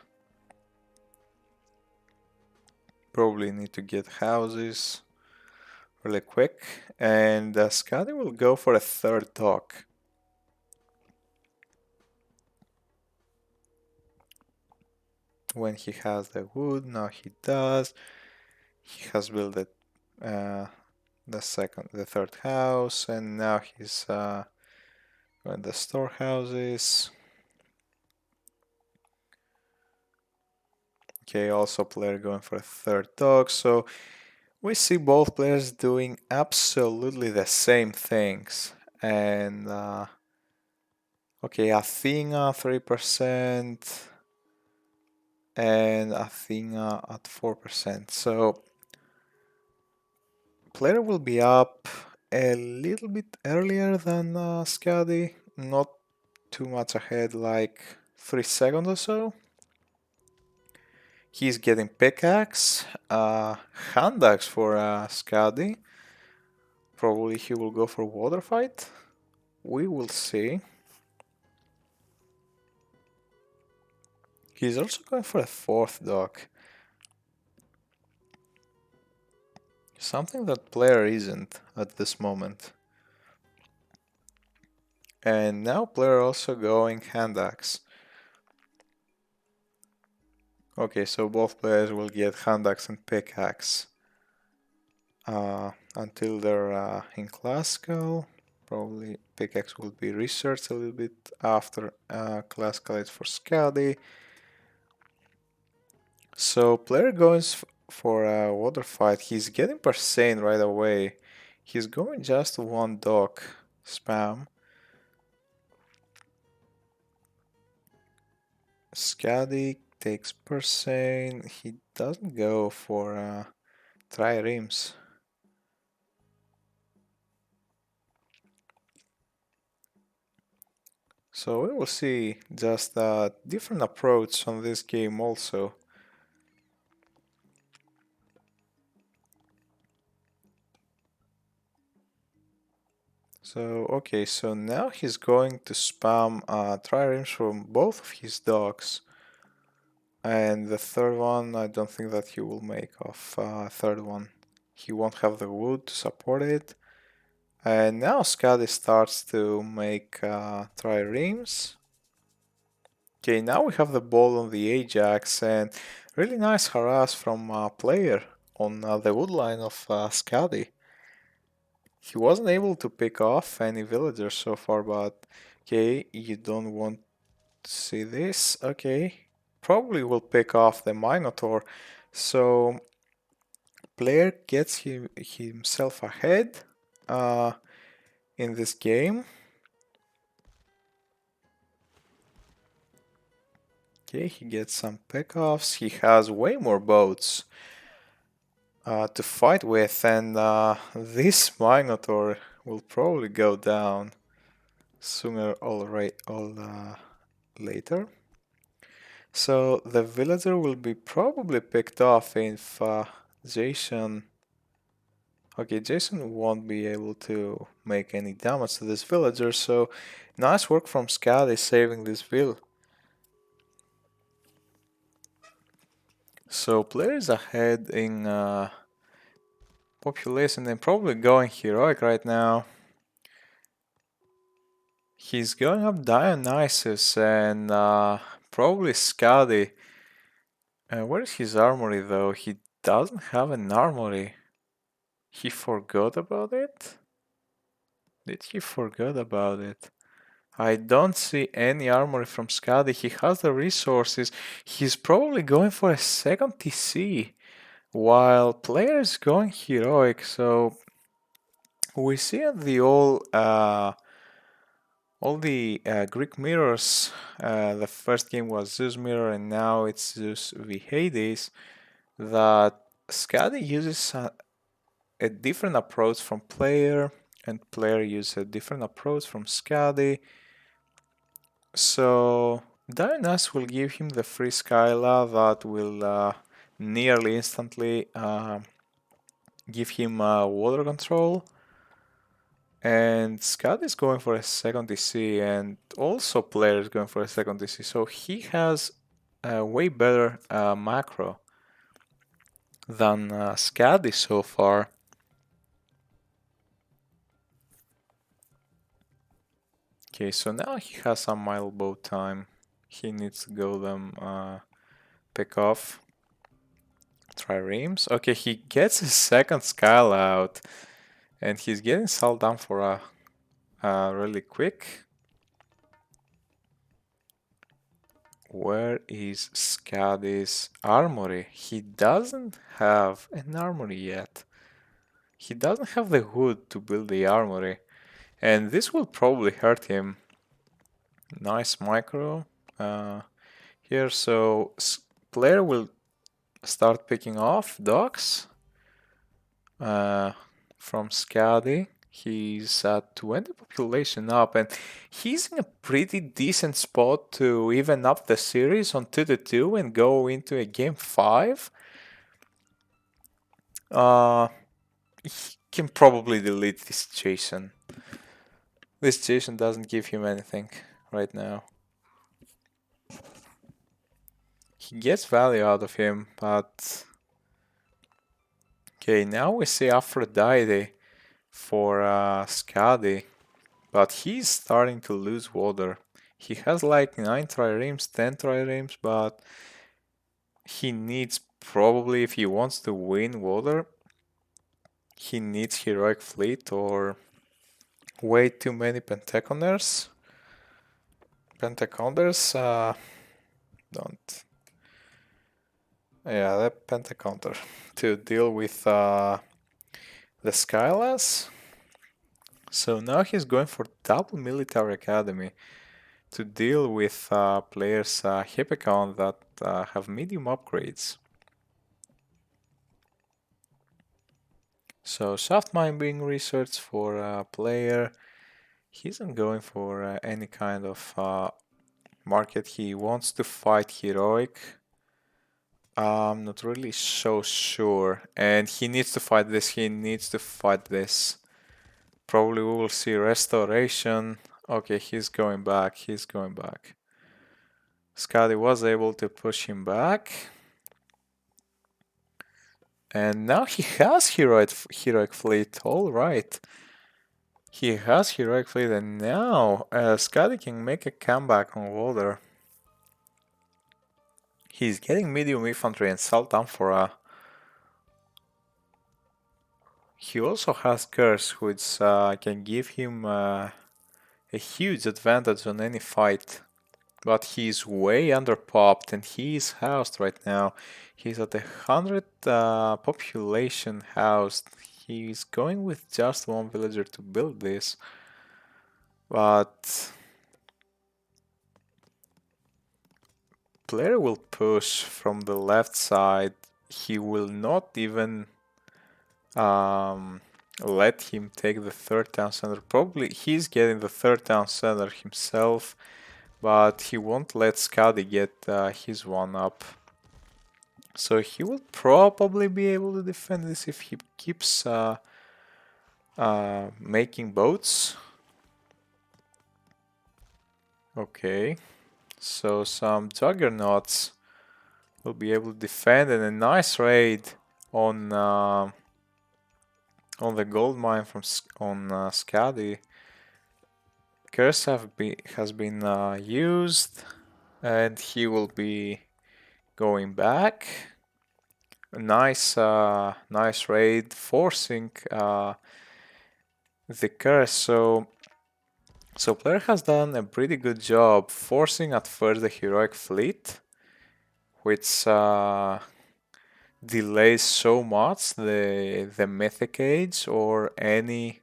Probably need to get houses really quick. And Skady will go for a third dock. When he has the wood, now he does. He has built the third house, and now he's in the storehouses. Okay, also player going for a third dog. So we see both players doing absolutely the same things. And okay, Athena 3% and Athena at 4%. So player will be up a little bit earlier than Skady, not too much ahead, like 3 seconds or so. He's getting pickaxe, hand axe for Skady. Probably he will go for water fight. We will see. He's also going for a fourth dock. Something that player isn't at this moment. And now player also going hand axe. Okay, so both players will get hand axe and pickaxe until they're in classical. Probably pickaxe will be researched a little bit after classical. It's for Skady. So player goes for a water fight. He's getting Persane right away. He's going just one dock spam. Skady takes Persane. He doesn't go for triremes. So we will see just a different approach on this game also. So okay, so now he's going to spam triremes from both of his dogs. And the third one, I don't think that he will make off third one. He won't have the wood to support it. And now Skady starts to make triremes. Okay, now we have the ball on the Ajax and really nice harass from player on the wood line of Skady. He wasn't able to pick off any villagers so far, but okay, you don't want to see this. Okay, probably will pick off the Minotaur. So player gets himself ahead in this game. Okay, he gets some pickoffs. He has way more boats to fight with, and this Minotaur will probably go down sooner or later. So the villager will be probably picked off if Jason... Okay, Jason won't be able to make any damage to this villager, so nice work from Skady saving this vill. So players ahead in population and probably going heroic right now. He's going up Dionysus and probably Skady. Where is his armory though? He doesn't have an armory. He forgot about it? Did he forget about it? I don't see any armory from Skady. He has the resources. He's probably going for a second TC while player is going heroic. So we see at the all the Greek mirrors. The first game was Zeus mirror, and now it's Zeus v Hades. That Skady uses a different approach from player, and player uses a different approach from Skady. So Dionysus will give him the free Skyla that will nearly instantly give him water control. And Scott is going for a second DC, and also player is going for a second DC. So he has a way better macro than Skady so far. Okay, so now he has some mile bow time. He needs to go them pick off triremes. Okay, he gets his second Skyla out, and he's getting Salt down for a really quick. Where is Skady's armory? He doesn't have an armory yet. He doesn't have the wood to build the armory, and this will probably hurt him. Nice micro here, so player will start picking off docks from Skady. He's at 20 population up, and he's in a pretty decent spot to even up the series on 2-2 and go into a game 5. He can probably delete this Jason. This Jason doesn't give him anything right now. He gets value out of him, but... Okay, now we see Aphrodite for Skady, but he's starting to lose water. He has like 9 triremes, 10 triremes, but he needs probably, if he wants to win water, he needs Heroic Fleet or way too many Pentaconders. Pentaconders, don't. Yeah, the Pentacounter to deal with the Skylass. So now he's going for double Military Academy to deal with players' hip account that have medium upgrades. So soft mine being researched for a player. He isn't going for any kind of market. He wants to fight heroic. I'm not really so sure. And he needs to fight this. He needs to fight this. Probably we will see restoration. Okay, he's going back. He's going back. Skady was able to push him back. And now he has heroic fleet. All right. He has heroic fleet, and now Skady can make a comeback on water. He's getting medium infantry and Salt Amphora. He also has Curse, which can give him a huge advantage on any fight. But he's way underpopped and he is housed right now. He's at 100 population housed. He's going with just one villager to build this. But player will push from the left side. He will not even let him take the third town center. Probably he's getting the third town center himself, but he won't let Skady get his one up. So he will probably be able to defend this if he keeps making boats. Okay, so some juggernauts will be able to defend, and a nice raid on the gold mine from Skady. Curse has been used, and he will be going back. A nice raid, forcing the curse. So player has done a pretty good job forcing at first the heroic fleet, which delays so much the mythic age or any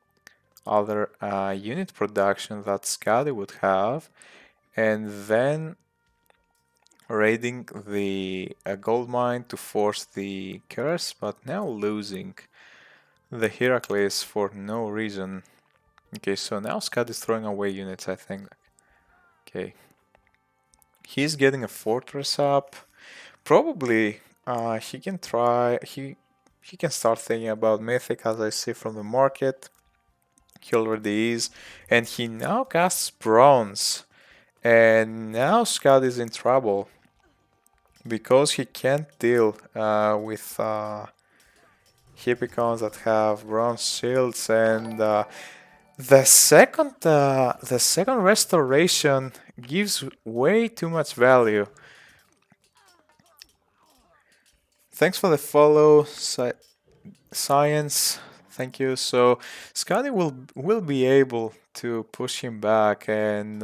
other unit production that Skady would have, and then raiding the gold mine to force the curse, but now losing the Heracles for no reason. Okay, so now Skady is throwing away units, I think. Okay, He's getting a fortress up. Probably he can try he can start thinking about Mythic as I see from the market. He already is. And he now casts Bronze. And now Scott is in trouble because he can't deal with Hippicons that have bronze shields, and the second restoration gives way too much value. Thanks for the follow, Science. Thank you. So Skady will be able to push him back, and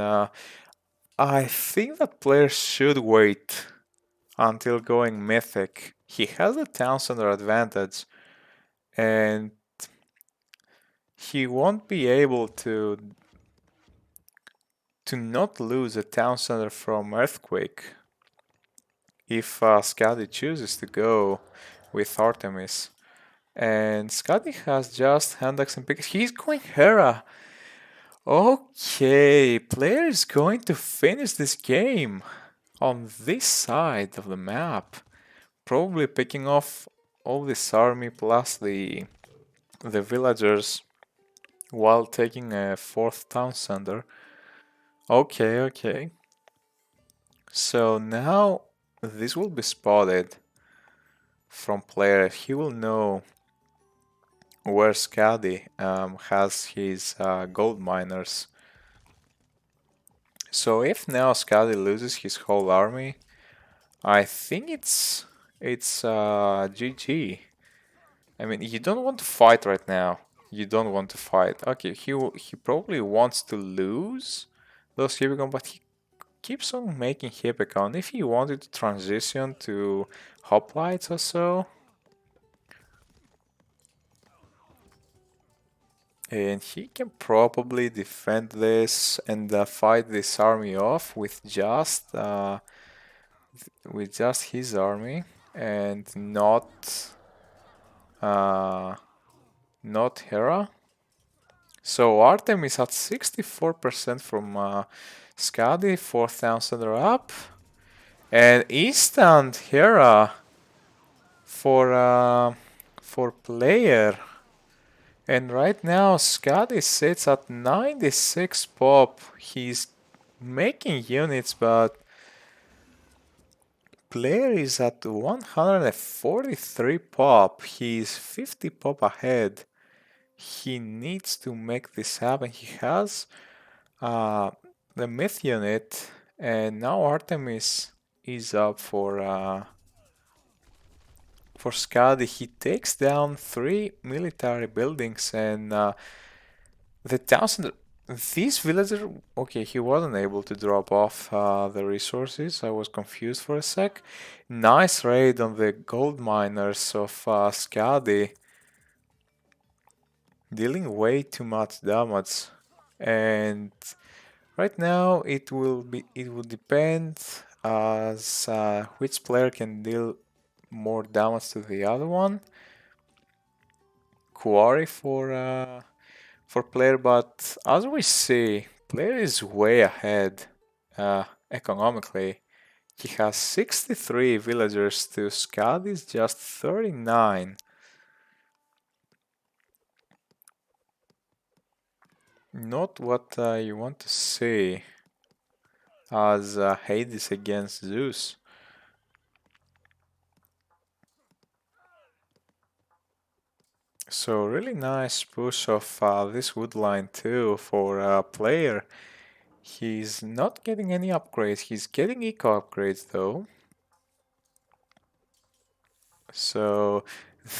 I think that players should wait until going mythic. He has the town center advantage, and he won't be able to not lose a town center from earthquake if Skady chooses to go with Artemis. And Skady has just hand axe and pick. He's going Hera. Okay, player is going to finish this game on this side of the map. Probably picking off all this army plus the villagers while taking a fourth town center. Okay, okay. So now this will be spotted from player. He will know where Skady has his gold miners. So if now Skady loses his whole army, I think it's GG. I mean, you don't want to fight right now. You don't want to fight. Okay, he probably wants to lose those Hippicon, but he keeps on making Hippicon. If he wanted to transition to hoplites or so, and he can probably defend this and fight this army off with just his army and uh, not Hera. So Artem is at 64% from Skady, 4,000 are up, and instant Hera for player. And right now Skady sits at 96 pop. He's making units, but player is at 143 pop. He's 50 pop ahead. He needs to make this happen. He has the myth unit, and now Artemis is up for Skady. He takes down 3 military buildings, and the townsend. This villager, okay, he wasn't able to drop off the resources. I was confused for a sec. Nice raid on the gold miners of Skady, dealing way too much damage. And right now it will depend as which player can deal more damage to the other one. Quarry for player, but as we see, player is way ahead economically. He has 63 villagers to Skadi's just 39. Not what you want to see as Hades against Zeus. So really nice push of this wood line too for a player. He's not getting any upgrades. He's getting eco upgrades though. So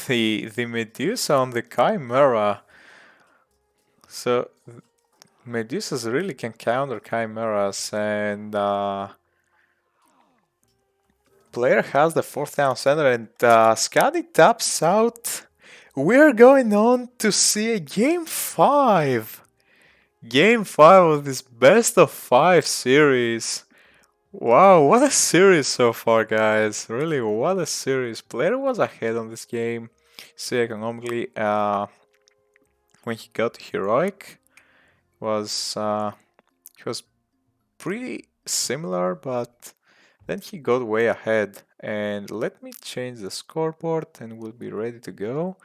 the Medusa on the Chimera. So Medusas really can counter Chimeras, and player has the fourth town center, and Skady taps out. We're going on to see a game 5. Game 5 of this best of 5 series. Wow, what a series so far, guys. Really, what a series. Player was ahead on this game. See, economically, when he got heroic, was he was pretty similar, but then he got way ahead. And let me change the scoreboard and we'll be ready to go.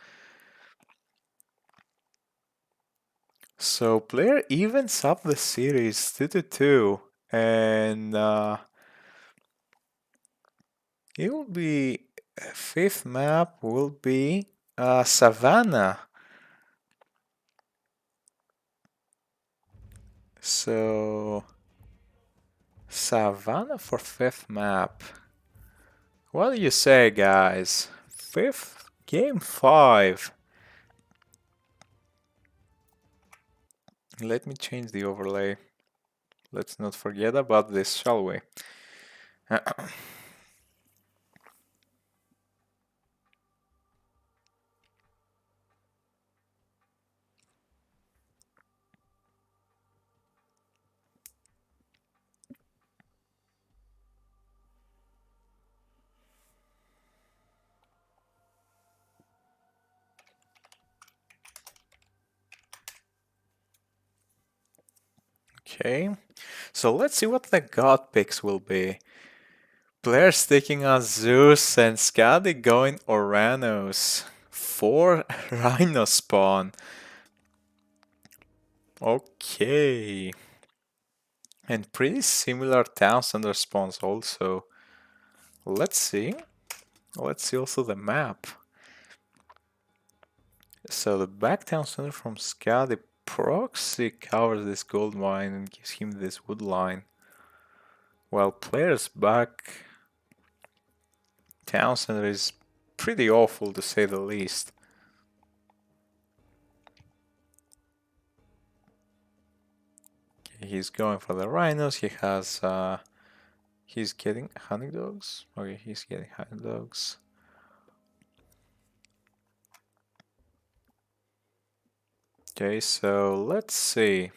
So player evens up the series 2-2, and it will be fifth map will be Savannah. So Savannah for fifth map. What do you say, guys? Fifth game 5. Let me change the overlay. Let's not forget about this, shall we? Okay, so let's see what the god picks will be. Players taking on Zeus and Skady going Oranos. 4 Rhino spawn. Okay. And pretty similar town center spawns also. Let's see. Let's see also the map. So the back town center from Skady proxy covers this gold mine and gives him this wood line. While players back town center is pretty awful to say the least. He's going for the rhinos. He has he's getting honey dogs. Okay, he's getting honey dogs. Okay, so let's see.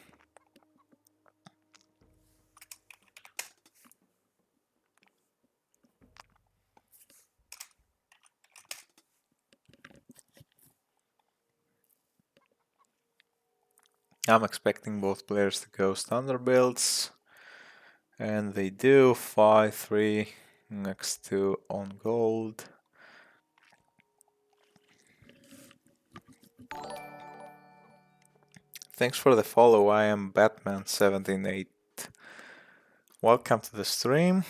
I'm expecting both players to go standard builds, and they do 5-3 next to on gold. Thanks for the follow. I am Batman178. Welcome to the stream.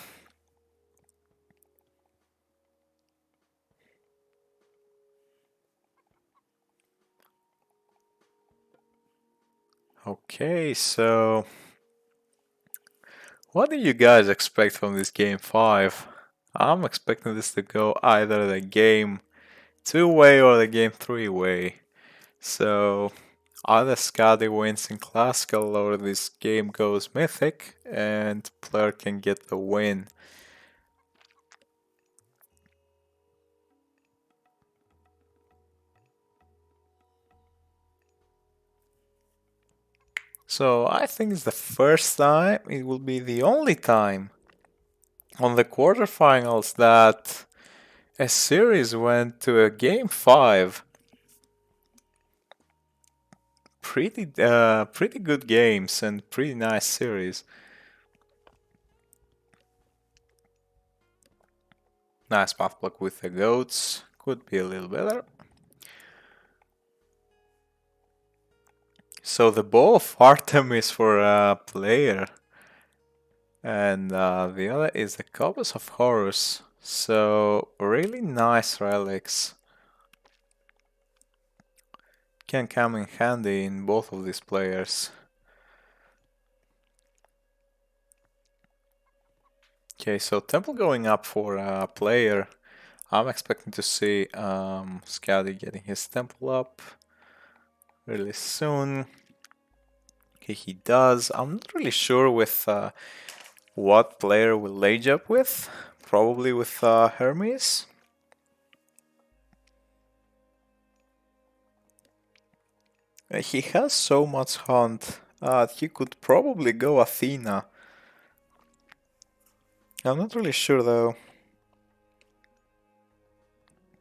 Okay, so what do you guys expect from this game 5? I'm expecting this to go either the game 2-way or the game 3-way. So either Skady wins in classical or this game goes mythic and player can get the win. So I think it's the first time, it will be the only time on the quarterfinals that a series went to a game 5. Pretty good games and pretty nice series. Nice path block with the goats, could be a little better. So the bow of Artemis for a player. And the other is the Cobbles of Horus. So really nice relics. Can come in handy in both of these players. Okay, so Temple going up for a player. I'm expecting to see Skady getting his Temple up really soon. Okay, he does. I'm not really sure with what player will age up with. Probably with Hermes. He has so much hunt. He could probably go Athena. I'm not really sure though.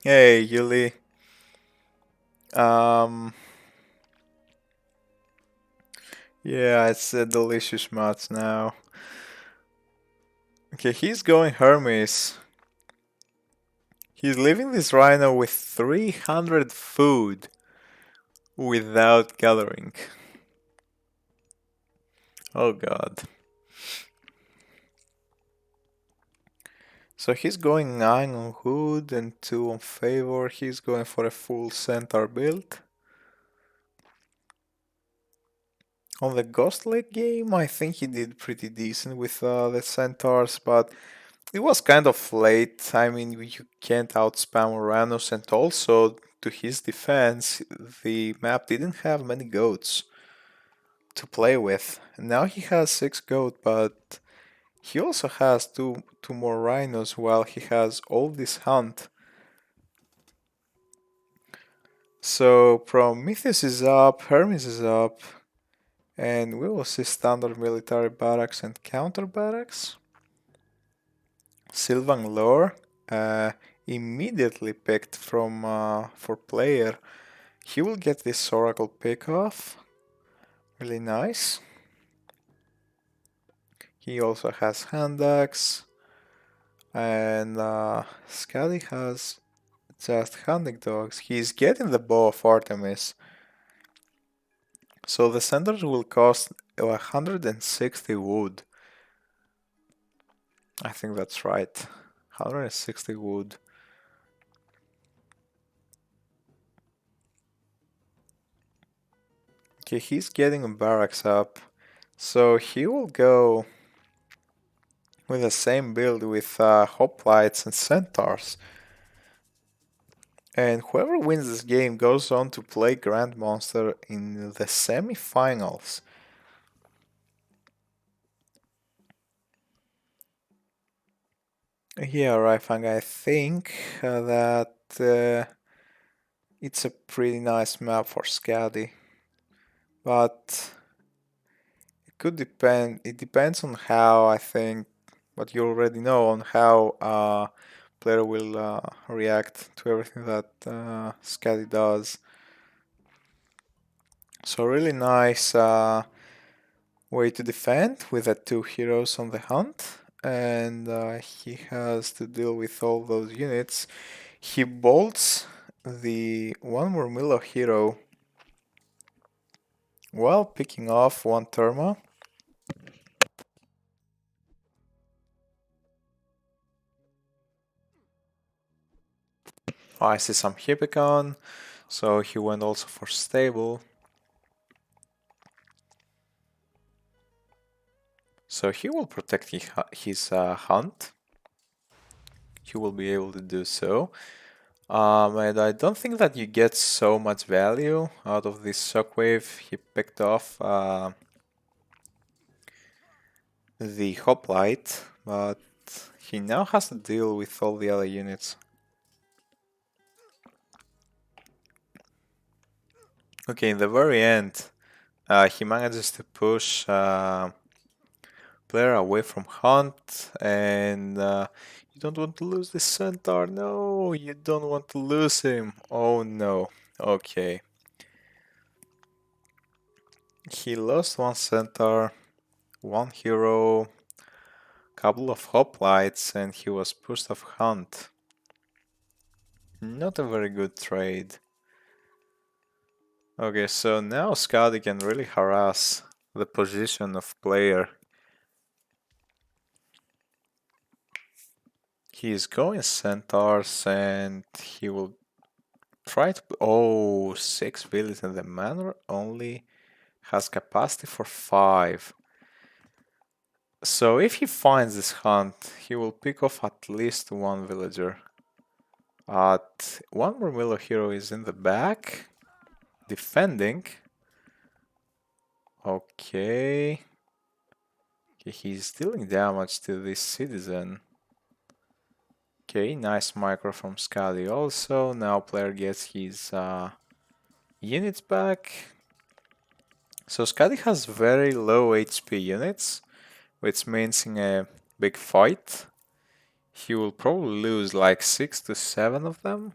Hey, Yuli. Um, yeah, it's a delicious match now. Okay, he's going Hermes. He's leaving this rhino with 300 food without gathering. Oh god. So he's going 9 on hood and 2 on favor. He's going for a full centaur build. On the Ghost Lake game, I think he did pretty decent with the centaurs, but it was kind of late. I mean, you can't outspam Uranus, and also, to his defense, the map didn't have many goats to play with. Now he has 6 goat, but he also has two more rhinos while he has all this hunt. So Prometheus is up, Hermes is up, and we will see standard military barracks and counter barracks. Sylvan Lore immediately picked from for player. He will get this Oracle pick off. Really nice. He also has hand axe, and Skady has just hunting dogs. He's getting the bow of Artemis. So the centers will cost 160 wood. I think that's right. 160 wood. Okay, he's getting barracks up. So he will go with the same build with hoplites and centaurs. And whoever wins this game goes on to play Grand Monster in the semi-finals. Yeah, Raifang, I think that it's a pretty nice map for Skady. But it could depend. It depends on how, I think, what you already know, on how player will react to everything that Skady does. So really nice way to defend with the 2 heroes on the hunt, and he has to deal with all those units. He bolts the 1 Murmillo hero while picking off 1 Therma. Oh, I see some Hippicon, so he went also for stable. So he will protect his hunt. He will be able to do so. And I don't think that you get so much value out of this shockwave. He picked off the hoplite, but he now has to deal with all the other units. Okay, in the very end, he manages to push player away from hunt, and you don't want to lose the centaur. No, you don't want to lose him. Oh no. Okay. He lost 1 centaur, 1 hero, couple of hoplites, and he was pushed off hunt. Not a very good trade. Okay, so now Skady can really harass the position of player. He is going centaurs and he will try to... Oh, 6 villages in the manor only has capacity for 5. So if he finds this hunt, he will pick off at least 1 villager. 1 Murmillo hero is in the back, defending. Okay. He's dealing damage to this citizen. Okay, nice micro from Skady also. Now player gets his units back. So Skady has very low HP units, which means in a big fight he will probably lose like 6 to 7 of them.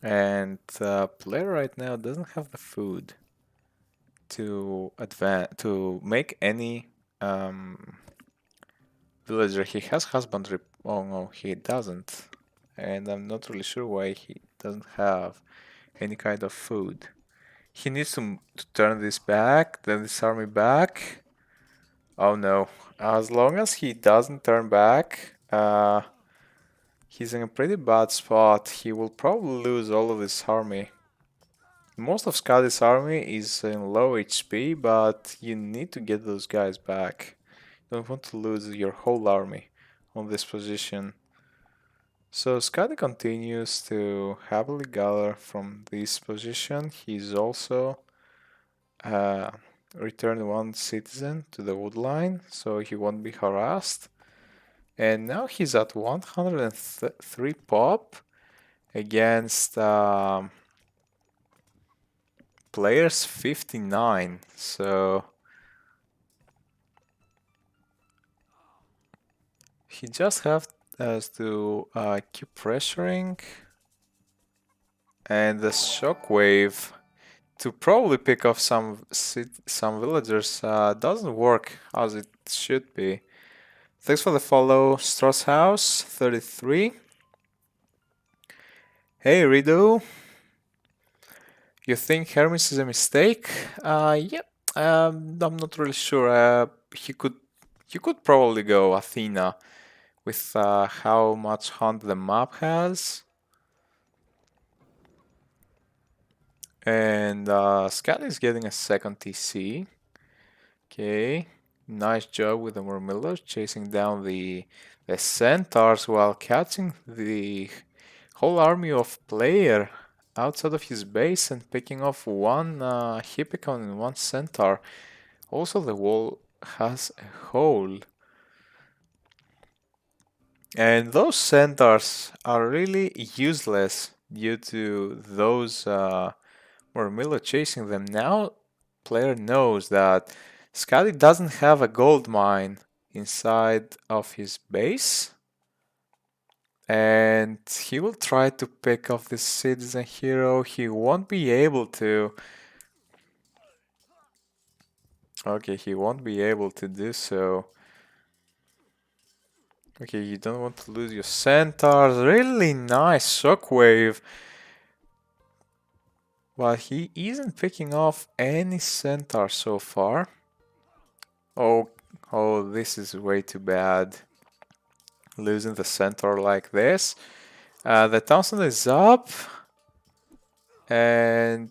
And player right now doesn't have the food to make any villager. He has husbandry. Oh no, he doesn't. And I'm not really sure why he doesn't have any kind of food. He needs to turn this back, then this army back. Oh no. As long as he doesn't turn back, he's in a pretty bad spot. He will probably lose all of his army. Most of Skady's army is in low HP, but you need to get those guys back. You don't want to lose your whole army on this position. So Skady continues to heavily gather from this position. He's also uh, returned one citizen to the wood line, so he won't be harassed. And now he's at 103 pop against players 59. So he just has to keep pressuring, and the shockwave to probably pick off some villagers doesn't work as it should be. Thanks for the follow, Strauss House 33. Hey Rido, you think Hermes is a mistake? Yeah, I'm not really sure. He could probably go Athena with how much hunt the map has. And Scat is getting a second TC. Okay, nice job with the Murmillers chasing down the centaurs while catching the whole army of player outside of his base and picking off one Hippicon and one centaur. Also, the wall has a hole. And those centaurs are really useless due to those Murmillo chasing them. Now, player knows that Skady doesn't have a gold mine inside of his base. And he will try to pick off this citizen hero. He won't be able to. Okay, he won't be able to do so. Okay, you don't want to lose your centaurs. Really nice shockwave. But he isn't picking off any centaur so far. Oh, this is way too bad. Losing the centaur like this. The Thousand is up. And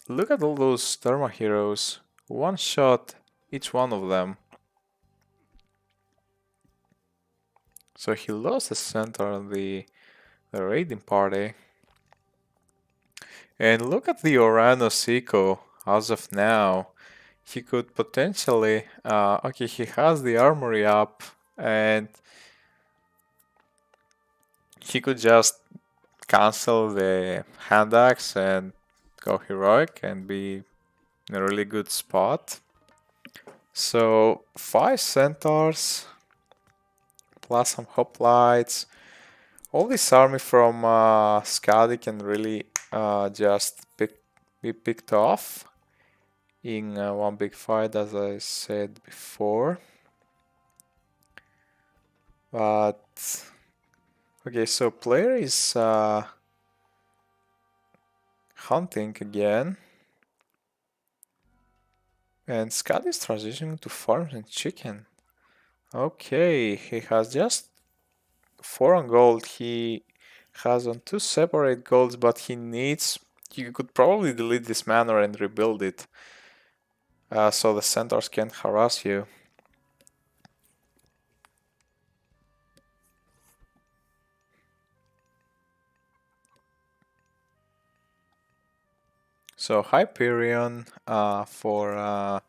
look at all those Therma heroes. One shot each one of them. So he lost the centaur in the raiding party. And look at the Oranos eco as of now. He could potentially... okay, he has the armory up. And he could just cancel the hand axe and go heroic and be in a really good spot. So 5 centaurs plus some hoplites. All this army from Skady can really just be picked off in one big fight, as I said before. But okay, so player is hunting again. And Skady is transitioning to farms and chicken. Okay, he has just 4 on gold. He has on 2 separate golds, but he needs... You could probably delete this manor and rebuild it. So the centaurs can't harass you. So Hyperion for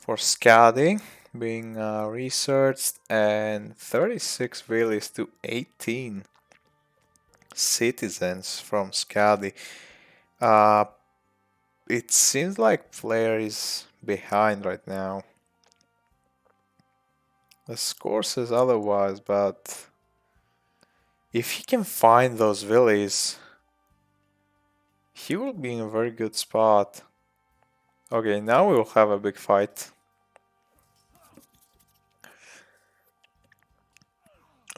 Skady being researched, and 36 villas to 18 citizens from Skady. It seems like player is behind right now. The score says otherwise, but if he can find those villas, he will be in a very good spot. Okay, now we will have a big fight.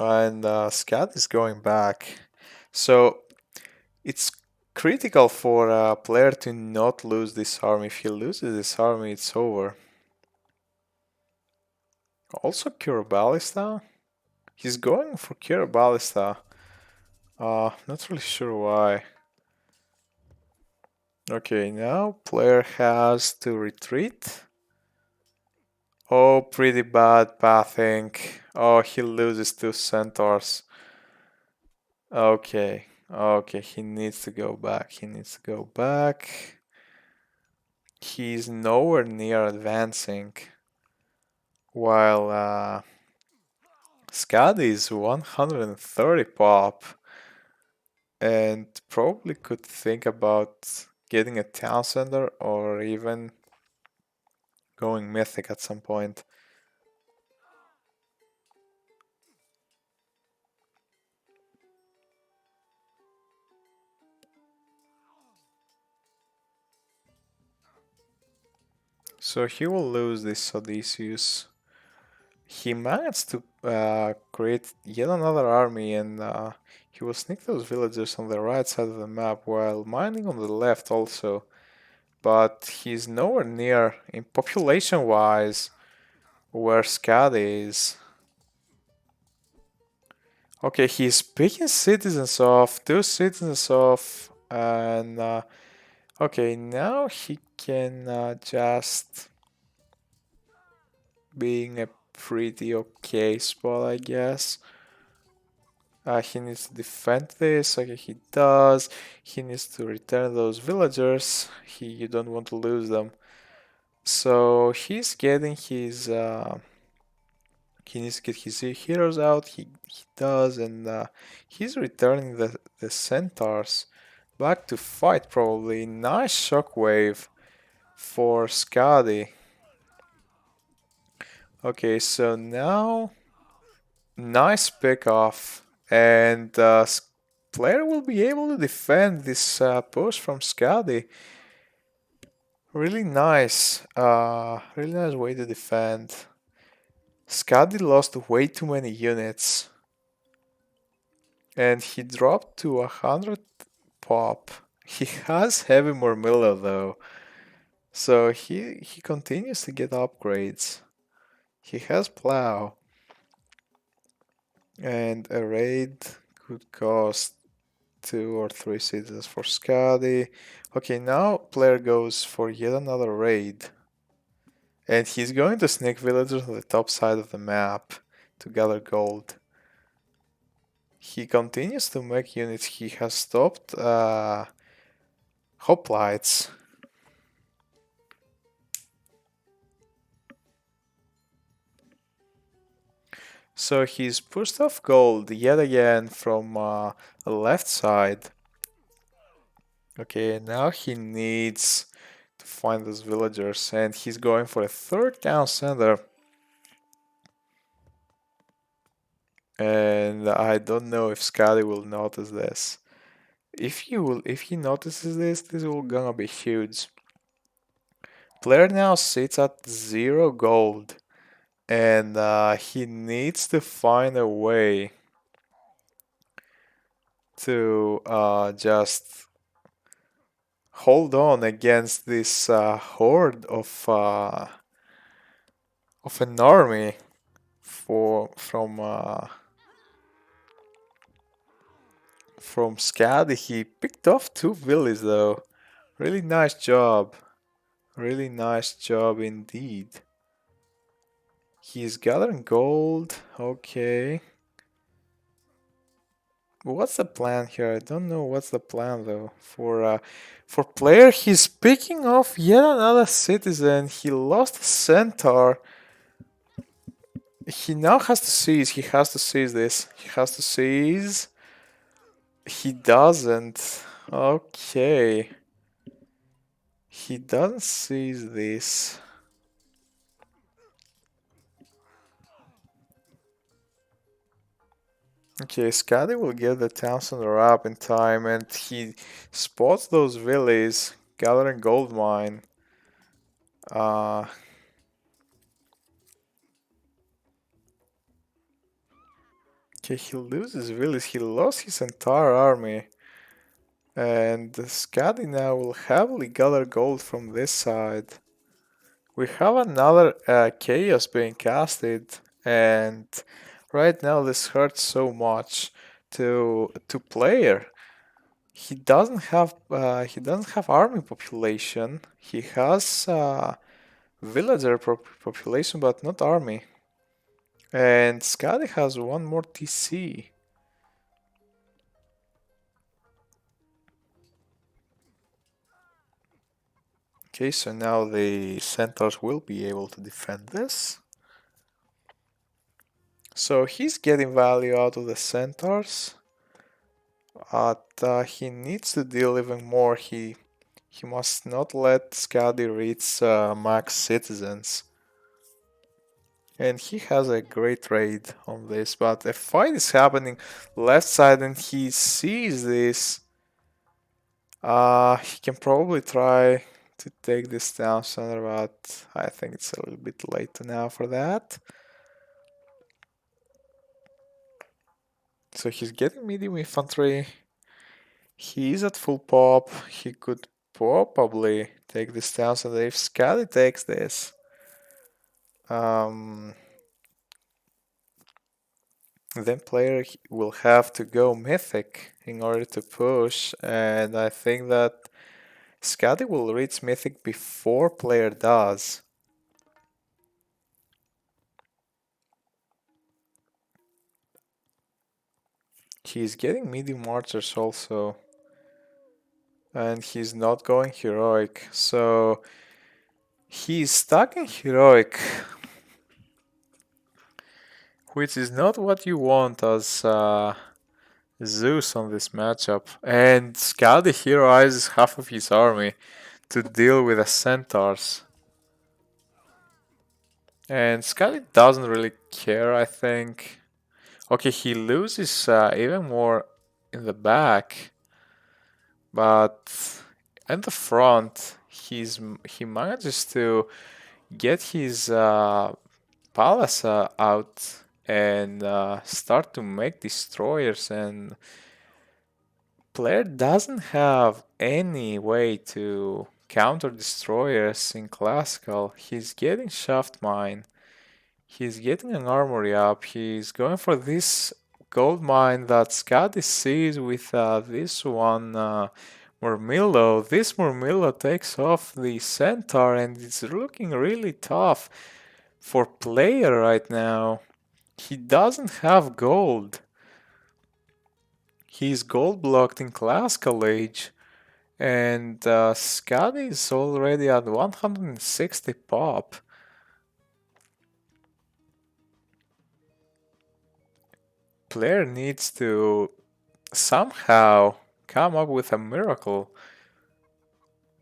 And Scat is going back. So it's critical for a player to not lose this army. If he loses this army, it's over. Also, Cure Ballista. He's going for Cure Ballista. Not really sure why. Okay, now player has to retreat. Oh, pretty bad pathing. Oh, he loses two centaurs. Okay, okay, he needs to go back. He needs to go back. He's nowhere near advancing. While Skady is 130 pop and probably could think about getting a town center or even going mythic at some point. So he will lose this Odysseus. He managed to create yet another army and he will sneak those villagers on the right side of the map while mining on the left also. But he's nowhere near, in population wise, where Skady is. Okay, he's picking citizens off, two citizens off, and okay, now he can just be in a pretty okay spot, I guess. He needs to defend this. Okay, he does. He needs to return those villagers. You don't want to lose them. So he's getting his. He needs to get his heroes out. He does, and he's returning the centaurs back to fight. Probably nice shockwave for Skady. Okay, so now nice pick off, and player will be able to defend this push from Skady. Really nice way to defend. Skady lost way too many units, and he dropped to 100 pop. He has heavy Murmillo though, so he continues to get upgrades. He has plow, and a raid could cost two or three citizens for Skady. Okay, now player goes for yet another raid. And he's going to sneak villagers on the top side of the map to gather gold. He continues to make units. He has stopped hoplites. So he's pushed off gold yet again from the left side. Okay, now he needs to find those villagers, and he's going for a third town center. And I don't know if Skady will notice this. If he notices this, this will gonna be huge. Player now sits at 0 gold, and he needs to find a way to just hold on against this horde of an army from Skady. He picked off two villas though. Really nice job. Really nice job indeed. He's gathering gold. Okay. What's the plan here? I don't know what's the plan though. For player, he's picking off yet another citizen. He lost a centaur. He now has to seize. He has to seize this. He has to seize. He doesn't. Okay. He doesn't seize this. Okay, Skady will get the town center up in time, and he spots those villas gathering gold mine. Uh, Okay, he loses village. He lost his entire army. And Skady now will heavily gather gold from this side. We have another chaos being casted, and right now this hurts so much to player. He doesn't have army population. He has villager population, but not army. And Skady has one more TC. Okay, so now the centaurs will be able to defend this. So he's getting value out of the centaurs, but he needs to deal even more. He must not let Skady reach max citizens. And he has a great raid on this, but a fight is happening left side and he sees this. He can probably try to take this down center, but I think it's a little bit late now for that. So he's getting medium infantry. He is at full pop. He could probably take this down center if Skady takes this. Um, then player will have to go mythic in order to push, and I think that Skady will reach mythic before player does. He's getting medium archers also, and he's not going heroic, so he's stuck in heroic, which is not what you want as Zeus on this matchup. And Skady heroizes half of his army to deal with the centaurs. And Skady doesn't really care, I think. Okay, he loses even more in the back, but in the front, he manages to get his palace out and start to make destroyers, and player doesn't have any way to counter destroyers in classical. He's getting shaft mine. He's getting an armory up. He's going for this gold mine that Skady sees with this one Murmillo. This Murmillo takes off the centaur and it's looking really tough for player right now. He doesn't have gold. He's gold blocked in classical age. And Skady is already at 160 pop. Player needs to somehow come up with a miracle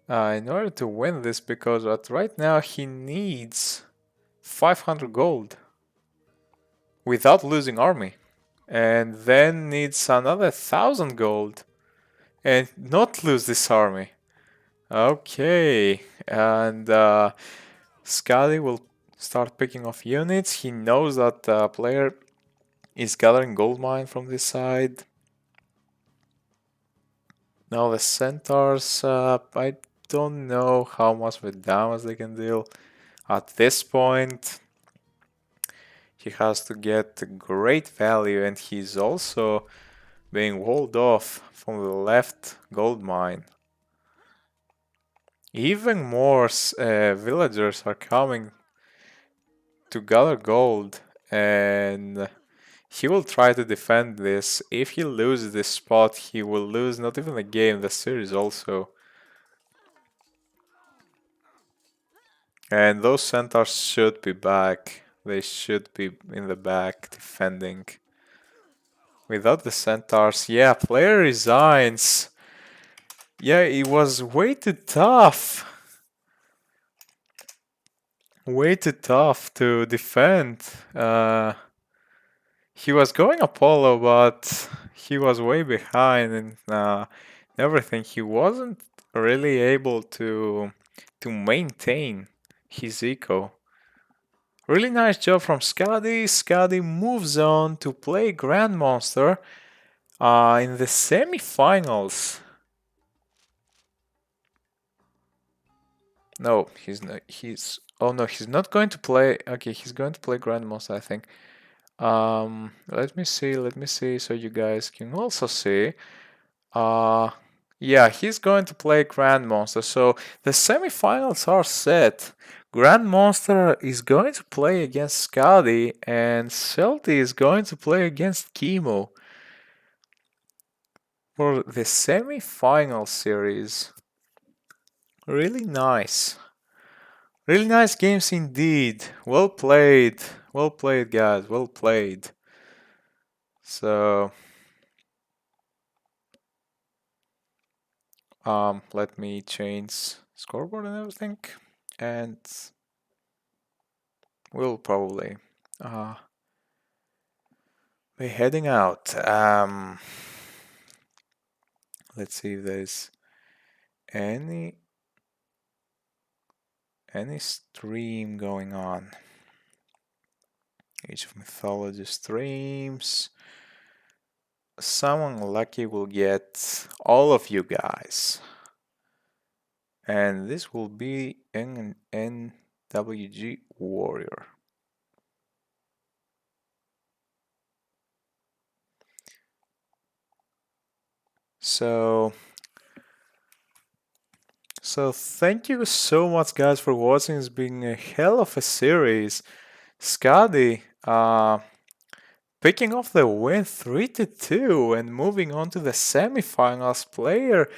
in order to win this, because right now he needs 500 gold without losing army, and then needs another 1000 gold and not lose this army. Okay, and Skady will start picking off units. He knows that player is gathering gold mine from this side. Now the centaurs, I don't know how much of a damage they can deal. At this point, he has to get great value, and he's also being walled off from the left gold mine. Even more villagers are coming to gather gold, and he will try to defend this. If he loses this spot, he will lose not even the game, the series also. And those centaurs should be back. They should be in the back defending. Without the centaurs, yeah, player resigns. Yeah, it was way too tough. Way too tough to defend. He was going Apollo, but he was way behind and everything. He wasn't really able to maintain his eco. Really nice job from Skady. Skady moves on to play Grand Monster in the semi-finals. No, he's not. Oh no, he's not going to play. Okay, he's going to play Grand Monster, I think. Let me see. Let me see. So you guys can also see. Uh, yeah, he's going to play Grand Monster. So the semifinals are set. Grand Monster is going to play against Skady, and Celti is going to play against Chemo for the semi-final series. Really nice. Really nice games indeed. Well played. Well played, guys. Well played. So, let me change scoreboard and everything, and we'll probably uh be heading out. Let's see if there's any stream going on. Age of Mythology streams. Someone lucky will get all of you guys. And this will be an NWG Warrior. So thank you so much, guys, for watching. It's been a hell of a series. Skady picking off the win 3-2 and moving on to the semifinals. Player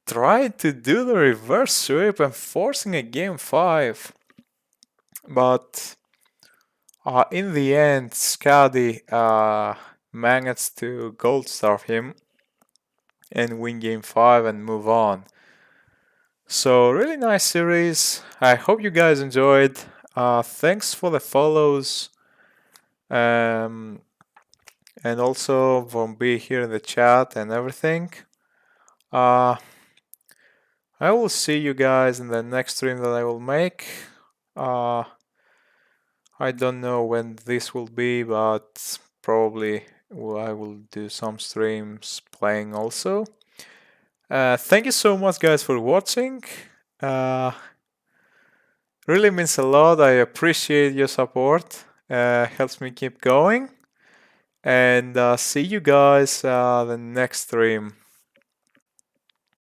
tried to do the reverse sweep and forcing a game 5. But in the end, Skady managed to gold star him and win game 5 and move on. So really nice series. I hope you guys enjoyed. Thanks for the follows. And also for being here in the chat and everything. I will see you guys in the next stream that I will make. I don't know when this will be, but probably I will do some streams playing also. Thank you so much, guys, for watching. Really means a lot. I appreciate your support. Helps me keep going. And see you guys the next stream.